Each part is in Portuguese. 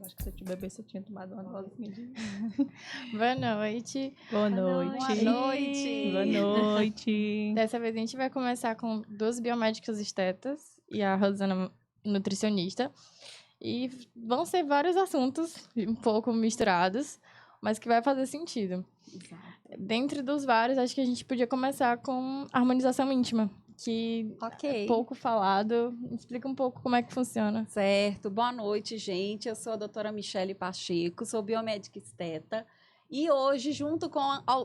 Acho que se eu bebesse, eu tinha tomado uma dosezinha de... Boa noite. Boa noite. Boa noite. Boa noite. Dessa vez a gente vai começar com duas biomédicas estetas e a Rosana, nutricionista. E vão ser vários assuntos um pouco misturados, mas que vai fazer sentido. Exato. Dentre dos vários, acho que a gente podia começar com harmonização íntima, que é pouco falado. Explica um pouco como é que funciona. Certo. Boa noite, gente. Eu sou a doutora Michele Pacheco, sou biomédica esteta. E hoje, junto com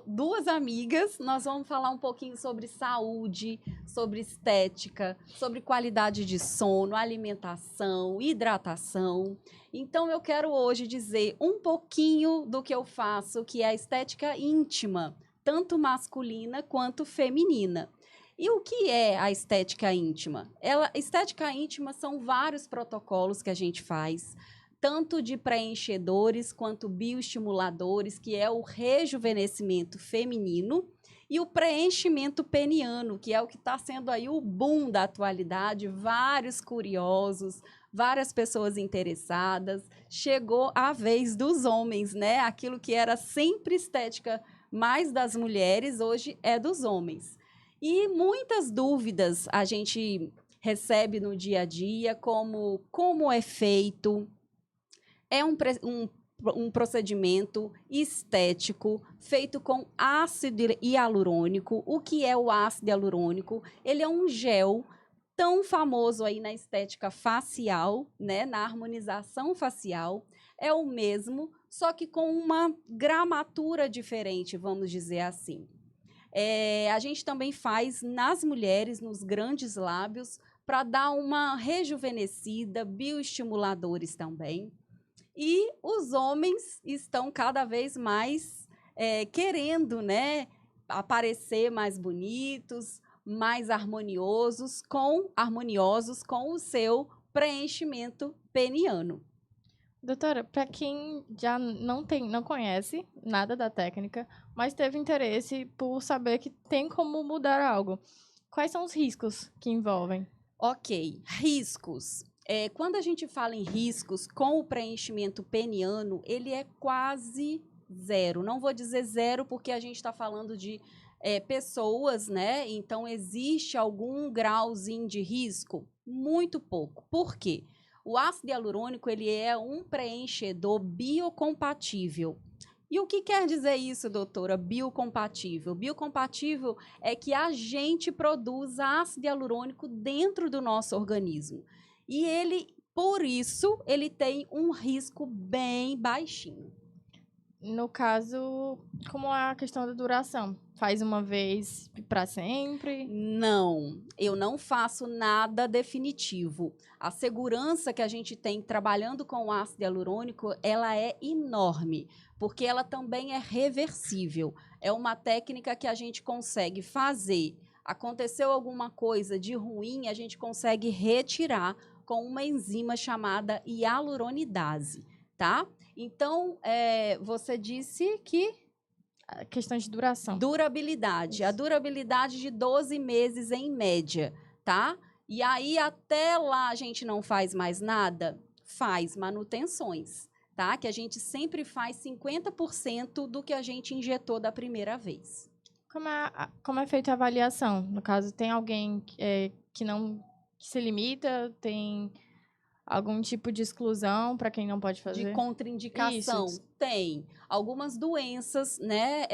duas amigas, nós vamos falar um pouquinho sobre saúde, sobre estética, sobre qualidade de sono, alimentação, hidratação. Então, eu quero hoje dizer um pouquinho do que eu faço, que é a estética íntima, tanto masculina quanto feminina. E o que é a estética íntima? Estética íntima são vários protocolos que a gente faz, tanto de preenchedores quanto bioestimuladores, que é o rejuvenescimento feminino, e o preenchimento peniano, que é o que está sendo aí o boom da atualidade, vários curiosos, várias pessoas interessadas. Chegou a vez dos homens, né? Aquilo que era sempre estética mais das mulheres, hoje é dos homens. E muitas dúvidas a gente recebe no dia a dia, como é feito. É um procedimento estético feito com ácido hialurônico. O que é o ácido hialurônico? Ele é um gel tão famoso aí na estética facial, né, na harmonização facial. É o mesmo, só que com uma gramatura diferente, vamos dizer assim. A gente também faz nas mulheres, nos grandes lábios, para dar uma rejuvenescida, bioestimuladores também. E os homens estão cada vez mais querendo, né, aparecer mais bonitos, mais harmoniosos com o seu preenchimento peniano. Doutora, para quem já não conhece nada da técnica, mas teve interesse por saber que tem como mudar algo, quais são os riscos que envolvem? Ok, riscos. Quando a gente fala em riscos com o preenchimento peniano, ele é quase zero. Não vou dizer zero porque a gente está falando de pessoas, né? Então, existe algum grauzinho de risco? Muito pouco. Por quê? O ácido hialurônico, ele é um preenchedor biocompatível. E o que quer dizer isso, doutora? Biocompatível. Biocompatível é que a gente produz ácido hialurônico dentro do nosso organismo. E ele, por isso, ele tem um risco bem baixinho. No caso, como é a questão da duração? Faz uma vez para sempre? Não, eu não faço nada definitivo. A segurança que a gente tem trabalhando com o ácido hialurônico, ela é enorme, porque ela também é reversível. É uma técnica que a gente consegue fazer. Aconteceu alguma coisa de ruim, a gente consegue retirar com uma enzima chamada hialuronidase, tá? Então, você disse que... A questão de duração. Durabilidade. Isso. A durabilidade de 12 meses em média, tá? E aí, até lá, a gente não faz mais nada? Faz manutenções, tá? Que a gente sempre faz 50% do que a gente injetou da primeira vez. Como é feita a avaliação? No caso, tem alguém que se limita? Tem algum tipo de exclusão para quem não pode fazer? De contraindicação? Isso. Tem. Algumas doenças, né?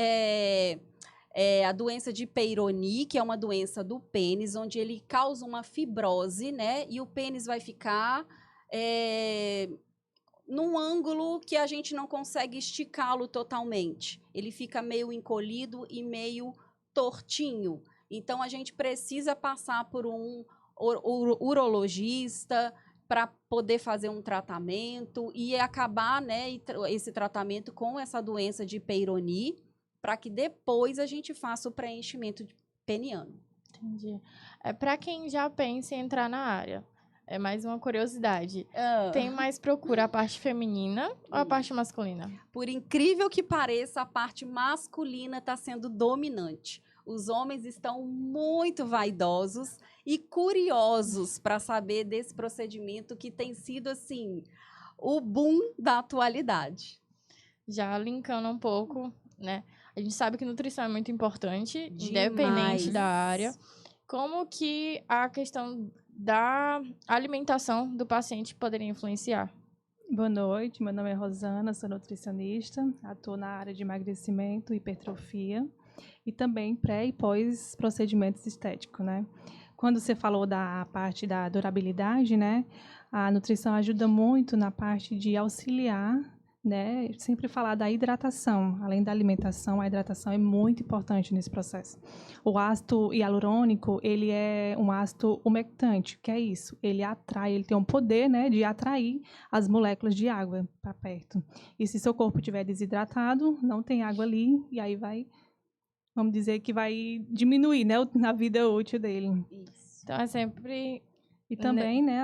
A doença de Peyronie, que é uma doença do pênis, onde ele causa uma fibrose, né? E o pênis vai ficar num ângulo que a gente não consegue esticá-lo totalmente. Ele fica meio encolhido e meio tortinho. Então, a gente precisa passar por um urologista para poder fazer um tratamento e acabar, né, esse tratamento com essa doença de Peyronie, para que depois a gente faça o preenchimento peniano. Entendi. Para quem já pensa em entrar na área, é mais uma curiosidade. Tem mais procura a parte feminina ou a parte masculina? Por incrível que pareça, a parte masculina está sendo dominante. Os homens estão muito vaidosos e curiosos para saber desse procedimento que tem sido, assim, o boom da atualidade. Já linkando um pouco, né? A gente sabe que nutrição é muito importante, independente Demais. da área. Como que a questão da alimentação do paciente poderia influenciar? Boa noite, meu nome é Rosana, sou nutricionista, atuo na área de emagrecimento e hipertrofia e também pré e pós procedimentos estéticos, né? Quando você falou da parte da durabilidade, né? A nutrição ajuda muito na parte de auxiliar, né? Sempre falar da hidratação. Além da alimentação, a hidratação é muito importante nesse processo. O ácido hialurônico, ele é um ácido umectante. O que é isso? Ele atrai, ele tem um poder, né, de atrair as moléculas de água para perto. E se seu corpo estiver desidratado, não tem água ali, e aí vai, vamos dizer que vai diminuir, né, na vida útil dele. Isso. Então, é sempre... E também, né,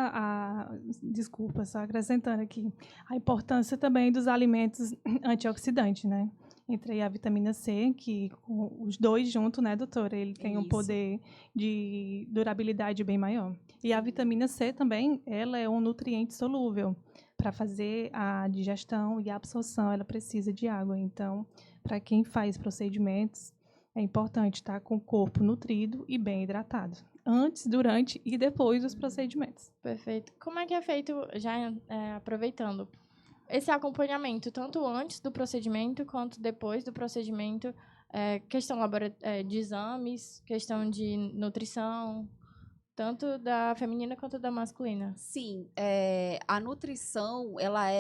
desculpa, só acrescentando aqui, a importância também dos alimentos antioxidantes, né? Entre aí a vitamina C, que com os dois juntos, né, doutora? Ele tem um Isso. poder de durabilidade bem maior. E a vitamina C também, ela é um nutriente solúvel. Para fazer a digestão e a absorção, ela precisa de água. Então, para quem faz procedimentos, é importante estar com o corpo nutrido e bem hidratado. Antes, durante e depois dos procedimentos. Perfeito. Como é que é feito, já aproveitando, esse acompanhamento, tanto antes do procedimento quanto depois do procedimento, questão de exames, questão de nutrição, tanto da feminina quanto da masculina? Sim, a nutrição,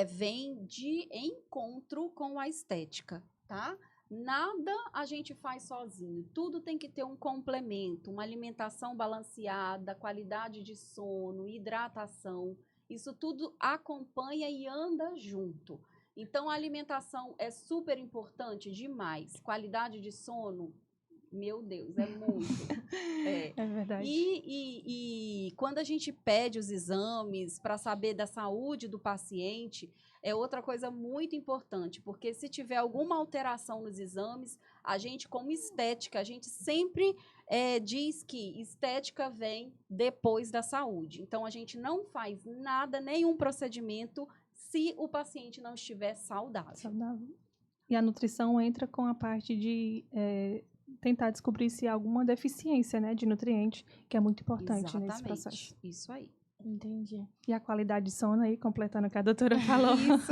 vem de encontro com a estética, tá? Nada a gente faz sozinho, tudo tem que ter um complemento, uma alimentação balanceada, qualidade de sono, hidratação, isso tudo acompanha e anda junto. Então, a alimentação é super importante demais, qualidade de sono, meu Deus, é muito. É verdade. E quando a gente pede os exames para saber da saúde do paciente, é outra coisa muito importante, porque se tiver alguma alteração nos exames, a gente, como estética, a gente sempre diz que estética vem depois da saúde. Então, a gente não faz nada, nenhum procedimento, se o paciente não estiver saudável. Saudável. E a nutrição entra com a parte de tentar descobrir se há alguma deficiência, né, de nutriente, que é muito importante nesse processo. Isso aí. Entendi. E a qualidade de sono aí, completando o que a doutora falou, Isso.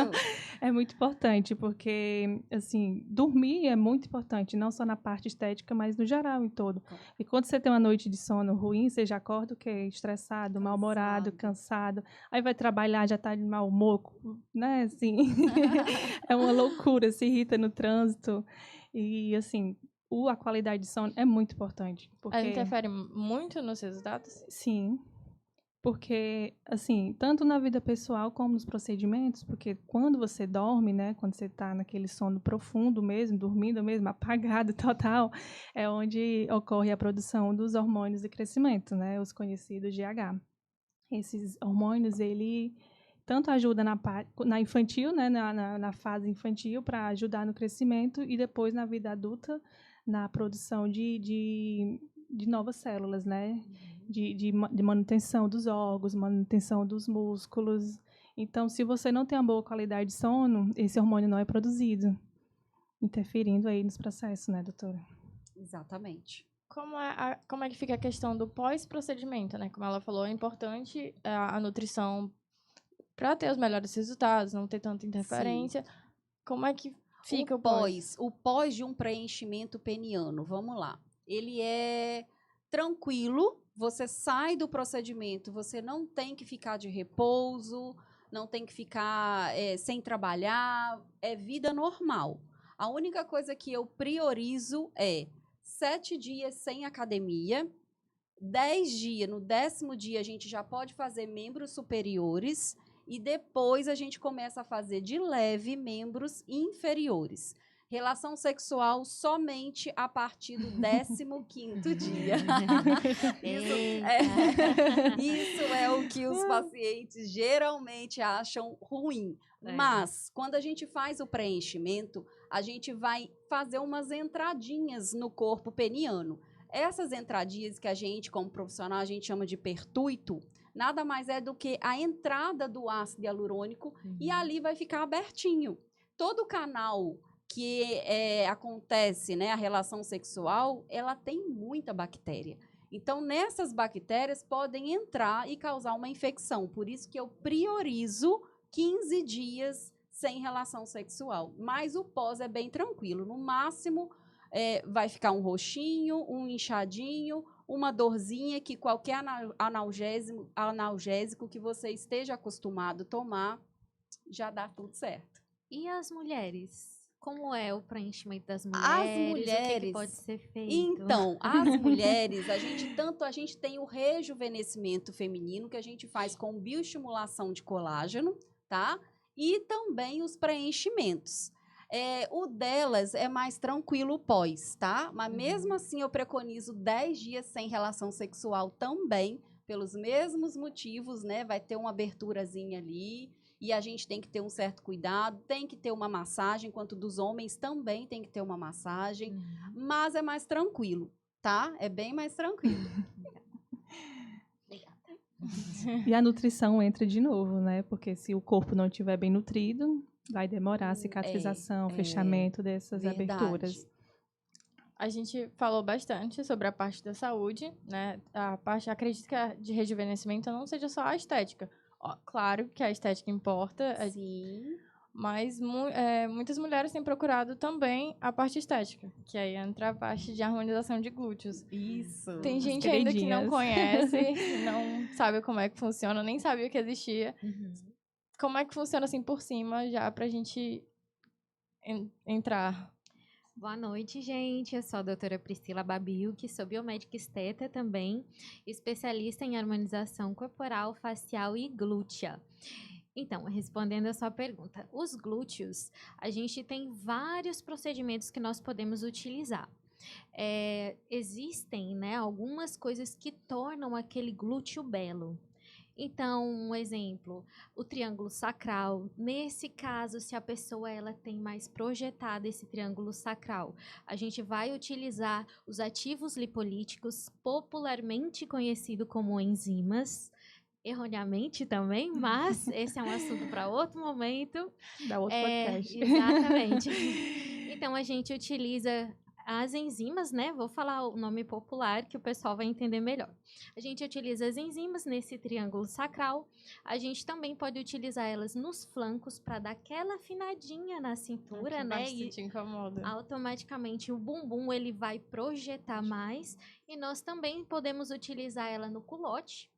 é muito importante, porque, assim, dormir é muito importante, não só na parte estética, mas no geral, em todo. E quando você tem uma noite de sono ruim, você já acorda o quê? Estressado, mal-humorado, cansado. Aí vai trabalhar, já tá de mau humor, né, assim. É uma loucura, se irrita no trânsito. E, assim, a qualidade de sono é muito importante. Porque... Ela interfere muito nos resultados? Sim. Porque, assim, tanto na vida pessoal como nos procedimentos, porque quando você dorme, né, quando você está naquele sono profundo mesmo, dormindo mesmo, apagado total, é onde ocorre a produção dos hormônios de crescimento, né, os conhecidos GH. Esses hormônios, ele tanto ajuda na infantil, né, na fase infantil, para ajudar no crescimento, e depois na vida adulta, na produção de novas células, né? De manutenção dos órgãos, manutenção dos músculos. Então, se você não tem uma boa qualidade de sono, esse hormônio não é produzido, interferindo aí nos processos, né, doutora? Exatamente. Como é que fica a questão do pós-procedimento, né? Como ela falou, é importante a nutrição para ter os melhores resultados, não ter tanta interferência. Sim. Como é que fica o pós? O pós de um preenchimento peniano, vamos lá. Ele é tranquilo, você sai do procedimento, você não tem que ficar de repouso, não tem que ficar sem trabalhar, é vida normal. A única coisa que eu priorizo é 7 dias sem academia, 10 dias, no 10º dia, a gente já pode fazer membros superiores e depois a gente começa a fazer de leve membros inferiores. Relação sexual somente a partir do 15º dia. Isso é o que os pacientes geralmente acham ruim. Mas, quando a gente faz o preenchimento, a gente vai fazer umas entradinhas no corpo peniano. Essas entradinhas que a gente, como profissional, a gente chama de pertuito, nada mais é do que a entrada do ácido hialurônico e ali vai ficar abertinho. Todo o canal que acontece, né, a relação sexual, ela tem muita bactéria. Então, nessas bactérias podem entrar e causar uma infecção. Por isso que eu priorizo 15 dias sem relação sexual. Mas o pós é bem tranquilo. No máximo, vai ficar um roxinho, um inchadinho, uma dorzinha que qualquer analgésico que você esteja acostumado a tomar, já dá tudo certo. E as mulheres? Como é o preenchimento das As mulheres? O que pode ser feito? Então, as mulheres, a gente tem o rejuvenescimento feminino, que a gente faz com bioestimulação de colágeno, tá? E também os preenchimentos. O delas é mais tranquilo pós, tá? Mas mesmo assim eu preconizo 10 dias sem relação sexual também, pelos mesmos motivos, né? Vai ter uma aberturazinha ali. E a gente tem que ter um certo cuidado, tem que ter uma massagem, enquanto dos homens também tem que ter uma massagem, mas é mais tranquilo, tá? É bem mais tranquilo. E a nutrição entra de novo, né? Porque se o corpo não estiver bem nutrido, vai demorar a cicatrização, fechamento dessas aberturas. A gente falou bastante sobre a parte da saúde, né? Acredito que a de rejuvenescimento não seja só a estética. Claro que a estética importa, Sim. Mas muitas mulheres têm procurado também a parte estética, que aí entra a parte de harmonização de glúteos. Isso. Tem gente ainda que não conhece, não sabe como é que funciona, nem sabia que existia. Como é que funciona assim por cima, já pra gente entrar? Boa noite, gente. Eu sou a doutora Priscila Babiuk, sou biomédica esteta também, especialista em harmonização corporal, facial e glútea. Então, respondendo a sua pergunta, os glúteos, a gente tem vários procedimentos que nós podemos utilizar. Existem, né, algumas coisas que tornam aquele glúteo belo. Então, um exemplo, o triângulo sacral. Nesse caso, se a pessoa ela tem mais projetado esse triângulo sacral, a gente vai utilizar os ativos lipolíticos, popularmente conhecido como enzimas, erroneamente também, mas esse é um assunto para outro momento. Da outro podcast. Exatamente. Então, a gente utiliza as enzimas, né? Vou falar o nome popular que o pessoal vai entender melhor. A gente utiliza as enzimas nesse triângulo sacral. A gente também pode utilizar elas nos flancos para dar aquela afinadinha na cintura, né? E te incomoda. Automaticamente o bumbum ele vai projetar mais. E nós também podemos utilizar ela no culote,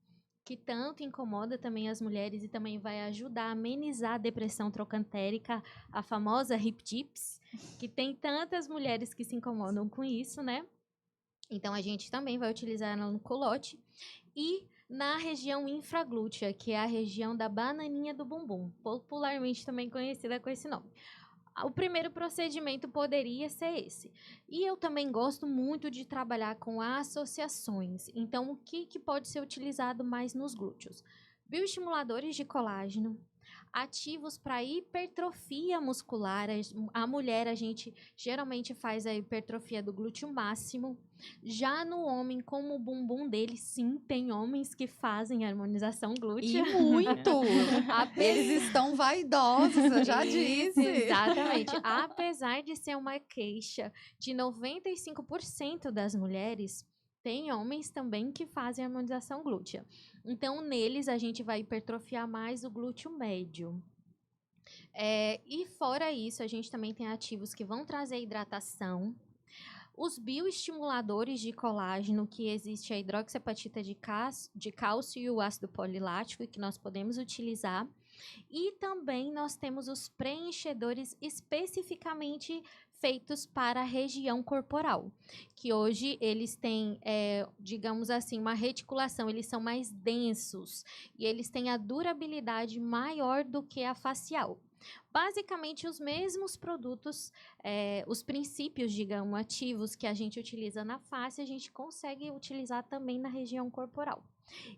que tanto incomoda também as mulheres e também vai ajudar a amenizar a depressão trocantérica, a famosa hip dips, que tem tantas mulheres que se incomodam com isso, né? Então, a gente também vai utilizar ela no culote e na região infraglútea, que é a região da bananinha do bumbum, popularmente também conhecida com esse nome. O primeiro procedimento poderia ser esse. E eu também gosto muito de trabalhar com associações. Então, o que pode ser utilizado mais nos glúteos? Bioestimuladores de colágeno, ativos para hipertrofia muscular. A mulher, a gente geralmente faz a hipertrofia do glúteo máximo. Já no homem, como o bumbum dele, sim, tem homens que fazem harmonização glútea. E muito! Eles estão vaidosos, eu já disse. Exatamente. Apesar de ser uma queixa de 95% das mulheres, tem homens também que fazem harmonização glútea. Então, neles, a gente vai hipertrofiar mais o glúteo médio. E fora isso, a gente também tem ativos que vão trazer hidratação. Os bioestimuladores de colágeno, que existe a hidroxiapatita de cálcio e o ácido polilático, que nós podemos utilizar. E também nós temos os preenchedores especificamente feitos para a região corporal, que hoje eles têm, digamos assim, uma reticulação, eles são mais densos e eles têm a durabilidade maior do que a facial. Basicamente, os mesmos produtos, os princípios, digamos, ativos que a gente utiliza na face, a gente consegue utilizar também na região corporal.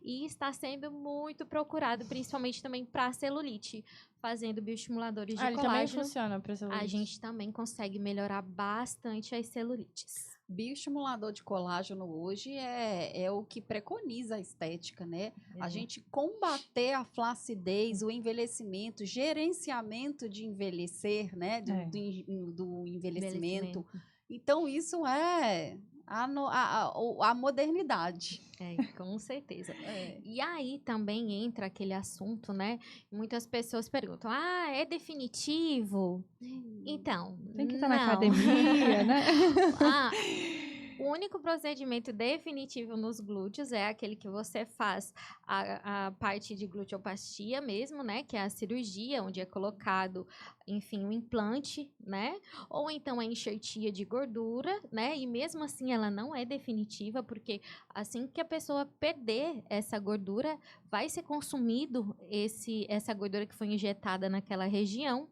E está sendo muito procurado, principalmente também para celulite, fazendo bioestimuladores de Ele também colágeno. funciona para celulite. A gente também consegue melhorar bastante as celulites. Bioestimulador de colágeno hoje é o que preconiza a estética, né? A gente combater a flacidez, o envelhecimento, gerenciamento de envelhecer, né? Do envelhecimento. Então, isso é a modernidade. Com certeza. E aí também entra aquele assunto, né? Muitas pessoas perguntam, é definitivo? Então, tem que estar na academia, né? O único procedimento definitivo nos glúteos é aquele que você faz a parte de gluteoplastia mesmo, né? Que é a cirurgia, onde é colocado, enfim, um implante, né? Ou então a enxertia de gordura, né? E mesmo assim ela não é definitiva, porque assim que a pessoa perder essa gordura, vai ser consumido essa gordura que foi injetada naquela região.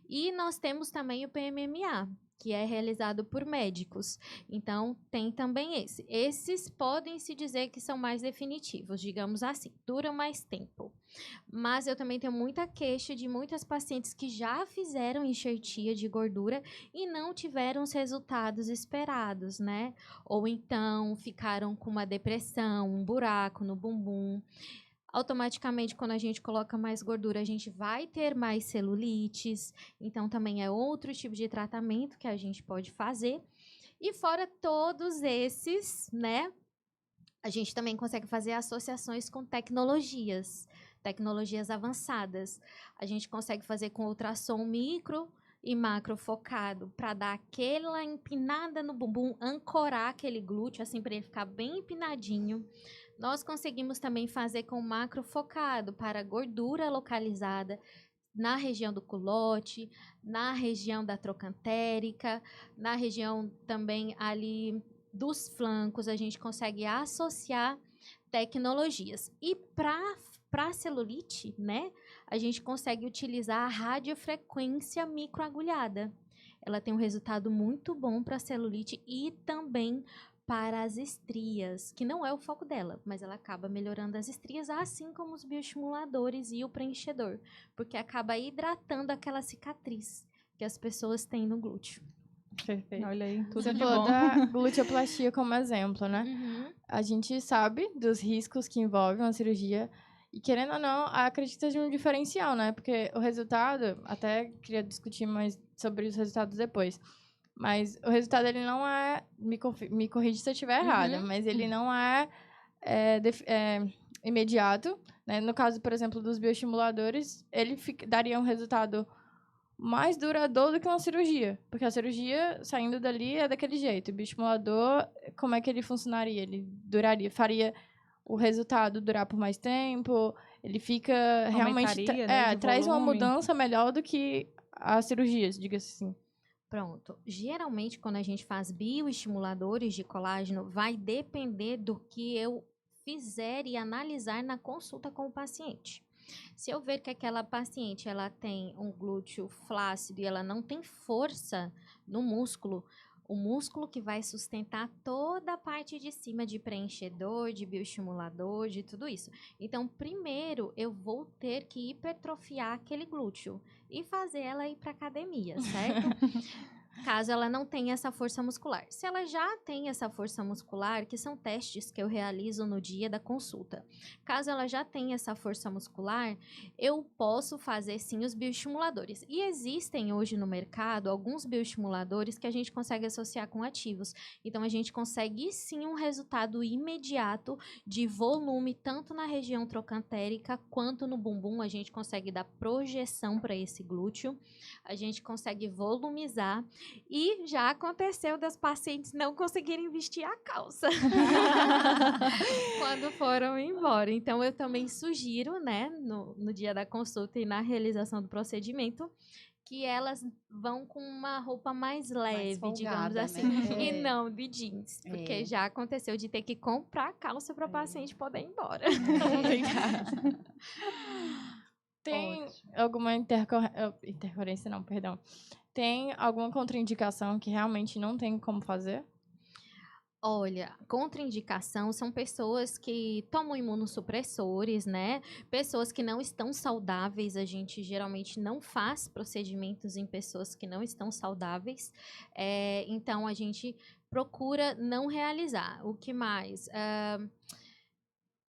E nós temos também o PMMA, que é realizado por médicos. Então, tem também esse. Esses podem se dizer que são mais definitivos, digamos assim, duram mais tempo. Mas eu também tenho muita queixa de muitas pacientes que já fizeram enxertia de gordura e não tiveram os resultados esperados, né? Ou então ficaram com uma depressão, um buraco no bumbum. Automaticamente, quando a gente coloca mais gordura, a gente vai ter mais celulites. Então, também é outro tipo de tratamento que a gente pode fazer. E fora todos esses, né? A gente também consegue fazer associações com tecnologias avançadas. A gente consegue fazer com ultrassom micro e macro focado para dar aquela empinada no bumbum, ancorar aquele glúteo, assim, para ele ficar bem empinadinho. Nós conseguimos também fazer com macro focado para gordura localizada na região do culote, na região da trocantérica, na região também ali dos flancos. A gente consegue associar tecnologias. E para celulite, né, a gente consegue utilizar a radiofrequência microagulhada. Ela tem um resultado muito bom para celulite e também para as estrias, que não é o foco dela, mas ela acaba melhorando as estrias, assim como os bioestimuladores e o preenchedor, porque acaba hidratando aquela cicatriz que as pessoas têm no glúteo. Perfeito. Olha aí, tudo Você de falou bom. da gluteoplastia como exemplo, né? Uhum. A gente sabe dos riscos que envolvem uma cirurgia e, querendo ou não, acredita de um diferencial, né? Porque o resultado, até queria discutir mais sobre os resultados depois, mas o resultado, ele não é, me corrige se eu estiver errada, mas ele não é, imediato, né? No caso, por exemplo, dos bioestimuladores, ele daria um resultado mais duradouro do que uma cirurgia, porque a cirurgia, saindo dali, é daquele jeito. O bioestimulador, como é que ele funcionaria? Ele faria o resultado durar por mais tempo, ele fica realmente... né, traz uma volume. mudança melhor do que as cirurgias, diga-se assim. Pronto. Geralmente, quando a gente faz bioestimuladores de colágeno, vai depender do que eu fizer e analisar na consulta com o paciente. Se eu ver que aquela paciente ela tem um glúteo flácido e ela não tem força no músculo, o músculo que vai sustentar toda a parte de cima de preenchedor, de bioestimulador, de tudo isso. Então, primeiro, eu vou ter que hipertrofiar aquele glúteo e fazer ela ir para academia, certo? Caso ela não tenha essa força muscular. Se ela já tem essa força muscular, que são testes que eu realizo no dia da consulta. Caso ela já tenha essa força muscular, eu posso fazer sim os bioestimuladores. E existem hoje no mercado alguns bioestimuladores que a gente consegue associar com ativos. Então, a gente consegue sim um resultado imediato de volume, tanto na região trocantérica quanto no bumbum. A gente consegue dar projeção para esse esse glúteo, a gente consegue volumizar e já aconteceu das pacientes não conseguirem vestir a calça quando foram embora. Então, eu também sugiro, né, no dia da consulta e na realização do procedimento, que elas vão com uma roupa mais leve, folgada, digamos assim, né? e não de jeans, porque já aconteceu de ter que comprar calça para o paciente poder ir embora. Tem alguma intercorrência, não, perdão. Tem alguma contraindicação que realmente não tem como fazer? Olha, contraindicação são pessoas que tomam imunossupressores, né? Pessoas que não estão saudáveis. A gente geralmente não faz procedimentos em pessoas que não estão saudáveis. Então, a gente procura não realizar. O que mais?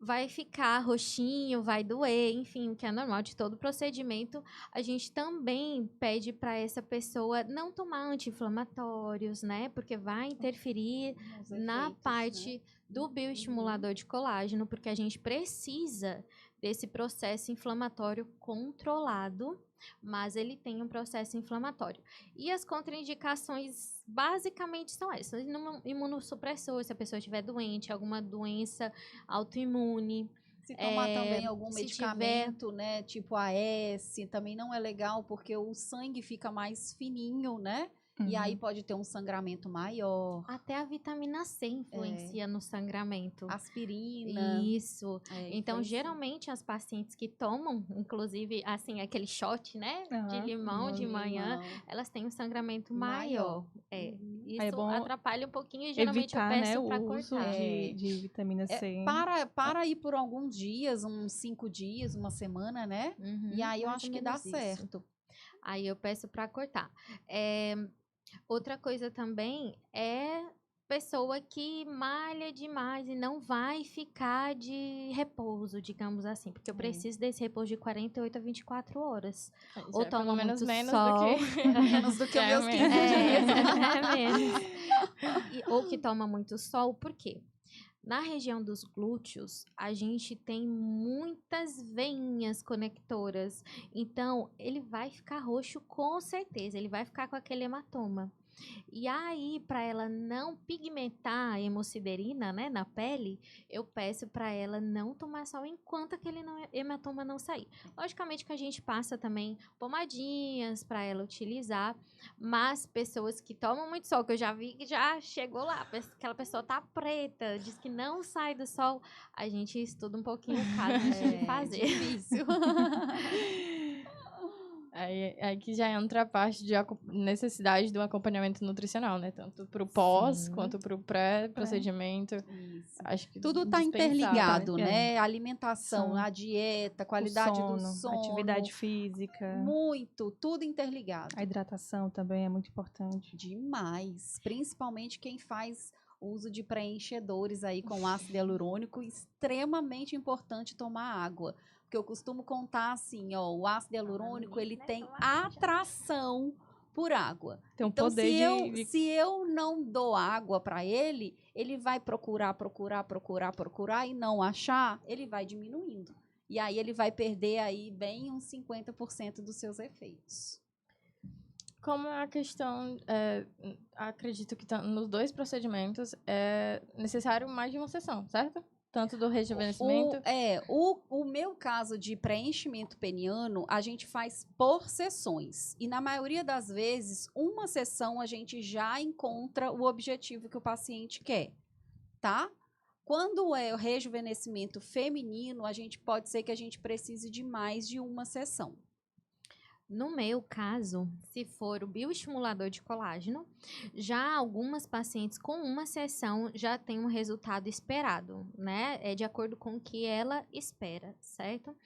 Vai ficar roxinho, vai doer, enfim, o que é normal de todo procedimento. A gente também pede para essa pessoa não tomar anti-inflamatórios, né? Porque vai interferir na parte do bioestimulador de colágeno, porque a gente precisa desse processo inflamatório controlado, mas ele tem um processo inflamatório. E as contraindicações basicamente são essas: imunossupressor, se a pessoa estiver doente, alguma doença autoimune. Se tomar também algum medicamento, né, tipo AS, também não é legal, porque o sangue fica mais fininho, né? E aí pode ter um sangramento maior. Até a vitamina C influencia no sangramento. Aspirina. Isso. Então, geralmente, as pacientes que tomam, inclusive, assim, aquele shot, né, de limão de manhã, elas têm um sangramento maior. Isso atrapalha um pouquinho e geralmente evitar, eu peço né, para o uso cortar. de vitamina C. Para ir por alguns dias, uns 5 dias, uma semana, né? E aí eu acho que dá certo. Aí eu peço para cortar. Outra coisa também é pessoa que malha demais e não vai ficar de repouso, digamos assim, porque eu preciso desse repouso de 48 a 24 horas. Ou toma menos sol, menos do que os meus 15 dias. Menos. Ou que toma muito sol, por quê? Na região dos glúteos, a gente tem muitas veinhas conectoras. Então, ele vai ficar roxo com certeza. Ele vai ficar com aquele hematoma. E aí, para ela não pigmentar a hemosiderina, né, na pele, eu peço para ela não tomar sol enquanto aquele hematoma não sair. Logicamente que a gente passa também pomadinhas para ela utilizar, mas pessoas que tomam muito sol, que eu já vi que já chegou lá, aquela pessoa tá preta, diz que não sai do sol, a gente estuda um pouquinho o caso antes de fazer. Difícil. Aí que já entra a parte de necessidade do acompanhamento nutricional, né? Tanto para o pós, quanto para o pré-procedimento. Acho que tudo está interligado, né? A alimentação, a dieta, a qualidade do sono. Atividade física. Tudo interligado. A hidratação também é muito importante. Demais. Principalmente quem faz uso de preenchedores aí com ácido hialurônico, extremamente importante tomar água. Porque eu costumo contar assim, ó, o ácido hialurônico, ele tem atração por água. Tem um então, poder se eu não dou água para ele, ele vai procurar e não achar, ele vai diminuindo. E aí ele vai perder aí bem uns 50% dos seus efeitos. Como a questão, acredito que nos 2 procedimentos é necessário mais de uma sessão, certo? Tanto do rejuvenescimento? O meu caso de preenchimento peniano, a gente faz por sessões. E na maioria das vezes, uma sessão a gente já encontra o objetivo que o paciente quer, tá? Quando é o rejuvenescimento feminino, pode ser que a gente precise de mais de uma sessão. No meu caso, se for o bioestimulador de colágeno, já algumas pacientes com uma sessão já tem um resultado esperado, né? É de acordo com o que ela espera, certo?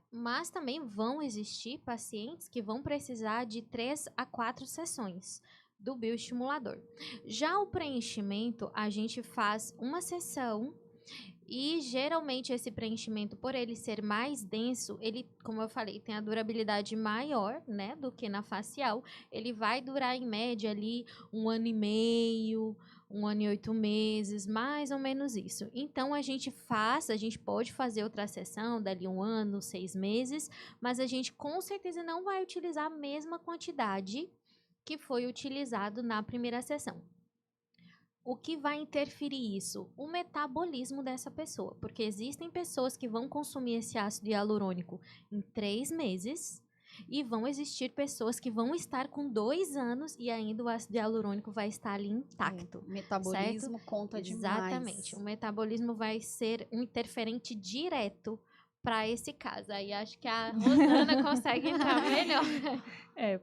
Mas também vão existir pacientes que vão precisar de 3 a 4 sessões do bioestimulador. Já o preenchimento, a gente faz uma sessão. E, geralmente, esse preenchimento, por ele ser mais denso, ele, como eu falei, tem a durabilidade maior, né, do que na facial. Ele vai durar, em média, ali, 1 ano e meio, 1 ano e 8 meses, mais ou menos isso. Então, a gente pode fazer outra sessão dali 1 ano, 6 meses, mas a gente com certeza não vai utilizar a mesma quantidade que foi utilizado na primeira sessão. O que vai interferir isso? O metabolismo dessa pessoa, porque existem pessoas que vão consumir esse ácido hialurônico em 3 meses, e vão existir pessoas que vão estar com 2 anos e ainda o ácido hialurônico vai estar ali intacto. O metabolismo certo? conta demais. Exatamente. O metabolismo vai ser um interferente direto para esse caso. Aí acho que a Rosana consegue entrar melhor.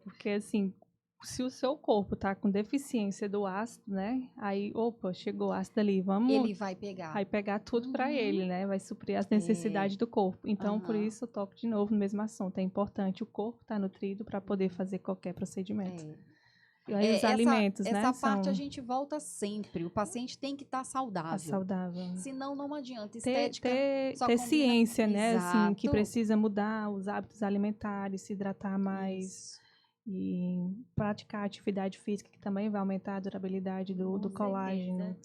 Porque assim, se o seu corpo tá com deficiência do ácido, né? Aí, opa, chegou o ácido ali, vamos... Ele vai pegar. Vai pegar tudo para ele, né? Vai suprir as necessidades do corpo. Então, por isso, eu toco de novo no mesmo assunto. É importante o corpo estar nutrido para poder fazer qualquer procedimento. E aí, os alimentos, né? Essa parte a gente volta sempre. O paciente tem que estar saudável. Saudável. Senão, não adianta. Estética ter ciência, né? Exato. Assim, que precisa mudar os hábitos alimentares, se hidratar mais. Isso. E praticar atividade física, que também vai aumentar a durabilidade do colágeno.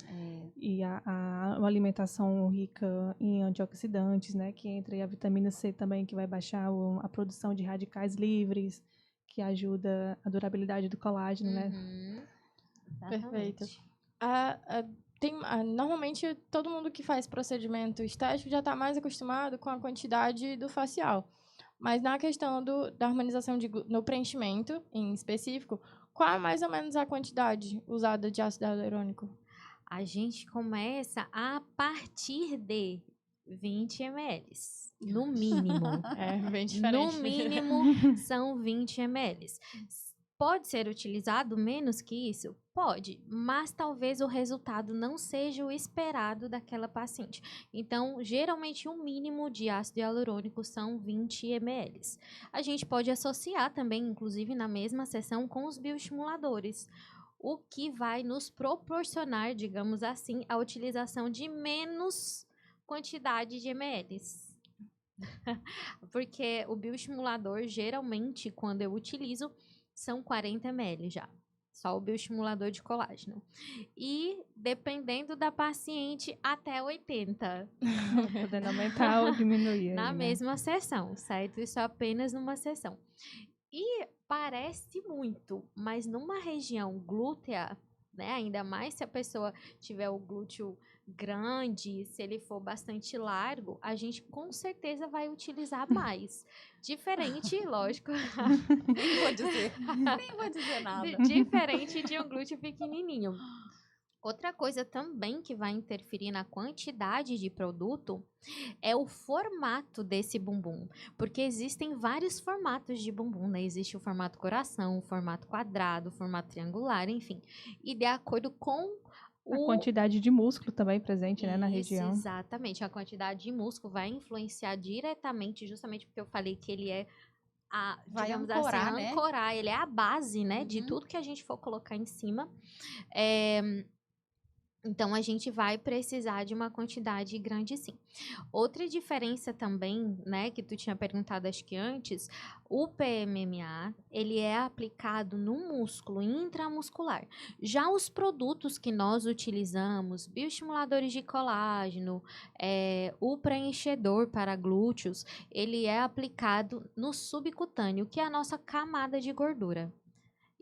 E a alimentação rica em antioxidantes, né? Que entra aí a vitamina C também, que vai baixar a produção de radicais livres, que ajuda a durabilidade do colágeno, né? Perfeito. Normalmente, todo mundo que faz procedimento estético já está mais acostumado com a quantidade do facial. Mas na questão da harmonização no preenchimento, em específico, qual é mais ou menos a quantidade usada de ácido hialurônico? A gente começa a partir de 20 ml, no mínimo. Bem diferente. No mínimo, são 20 ml. Pode ser utilizado menos que isso? Pode, mas talvez o resultado não seja o esperado daquela paciente. Então, geralmente, o mínimo de ácido hialurônico são 20 ml. A gente pode associar também, inclusive, na mesma sessão, com os bioestimuladores, o que vai nos proporcionar, digamos assim, a utilização de menos quantidade de ml. Porque o bioestimulador, geralmente, quando eu utilizo, são 40 ml já. Só o bioestimulador de colágeno. E, dependendo da paciente, até 80. Podendo aumentar ou diminuir. Na aí, mesma sessão, certo? Isso apenas numa sessão. E parece muito, mas numa região glútea, né? Ainda mais se a pessoa tiver o glúteo grande, se ele for bastante largo, a gente com certeza vai utilizar mais. Diferente, lógico. Nem vou dizer nada. Diferente de um glúteo pequenininho. Outra coisa também que vai interferir na quantidade de produto é o formato desse bumbum. Porque existem vários formatos de bumbum, né? Existe o formato coração, o formato quadrado, o formato triangular, enfim. E de acordo com a quantidade de músculo também presente, né, na Isso, região. Exatamente. A quantidade de músculo vai influenciar diretamente, justamente porque eu falei que ele é digamos ancorar, assim, né? ancorar, ele é a base, né, de tudo que a gente for colocar em cima. Então, a gente vai precisar de uma quantidade grande, sim. Outra diferença também, né, que tu tinha perguntado acho que antes, o PMMA, ele é aplicado no músculo intramuscular. Já os produtos que nós utilizamos, bioestimuladores de colágeno, o preenchedor para glúteos, ele é aplicado no subcutâneo, que é a nossa camada de gordura.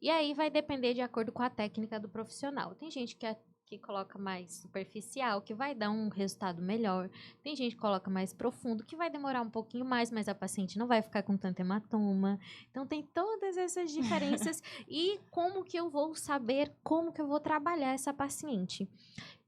E aí vai depender de acordo com a técnica do profissional. Tem gente que coloca mais superficial, que vai dar um resultado melhor. Tem gente que coloca mais profundo, que vai demorar um pouquinho mais, mas a paciente não vai ficar com tanto hematoma. Então, tem todas essas diferenças. E como que eu vou saber como que eu vou trabalhar essa paciente?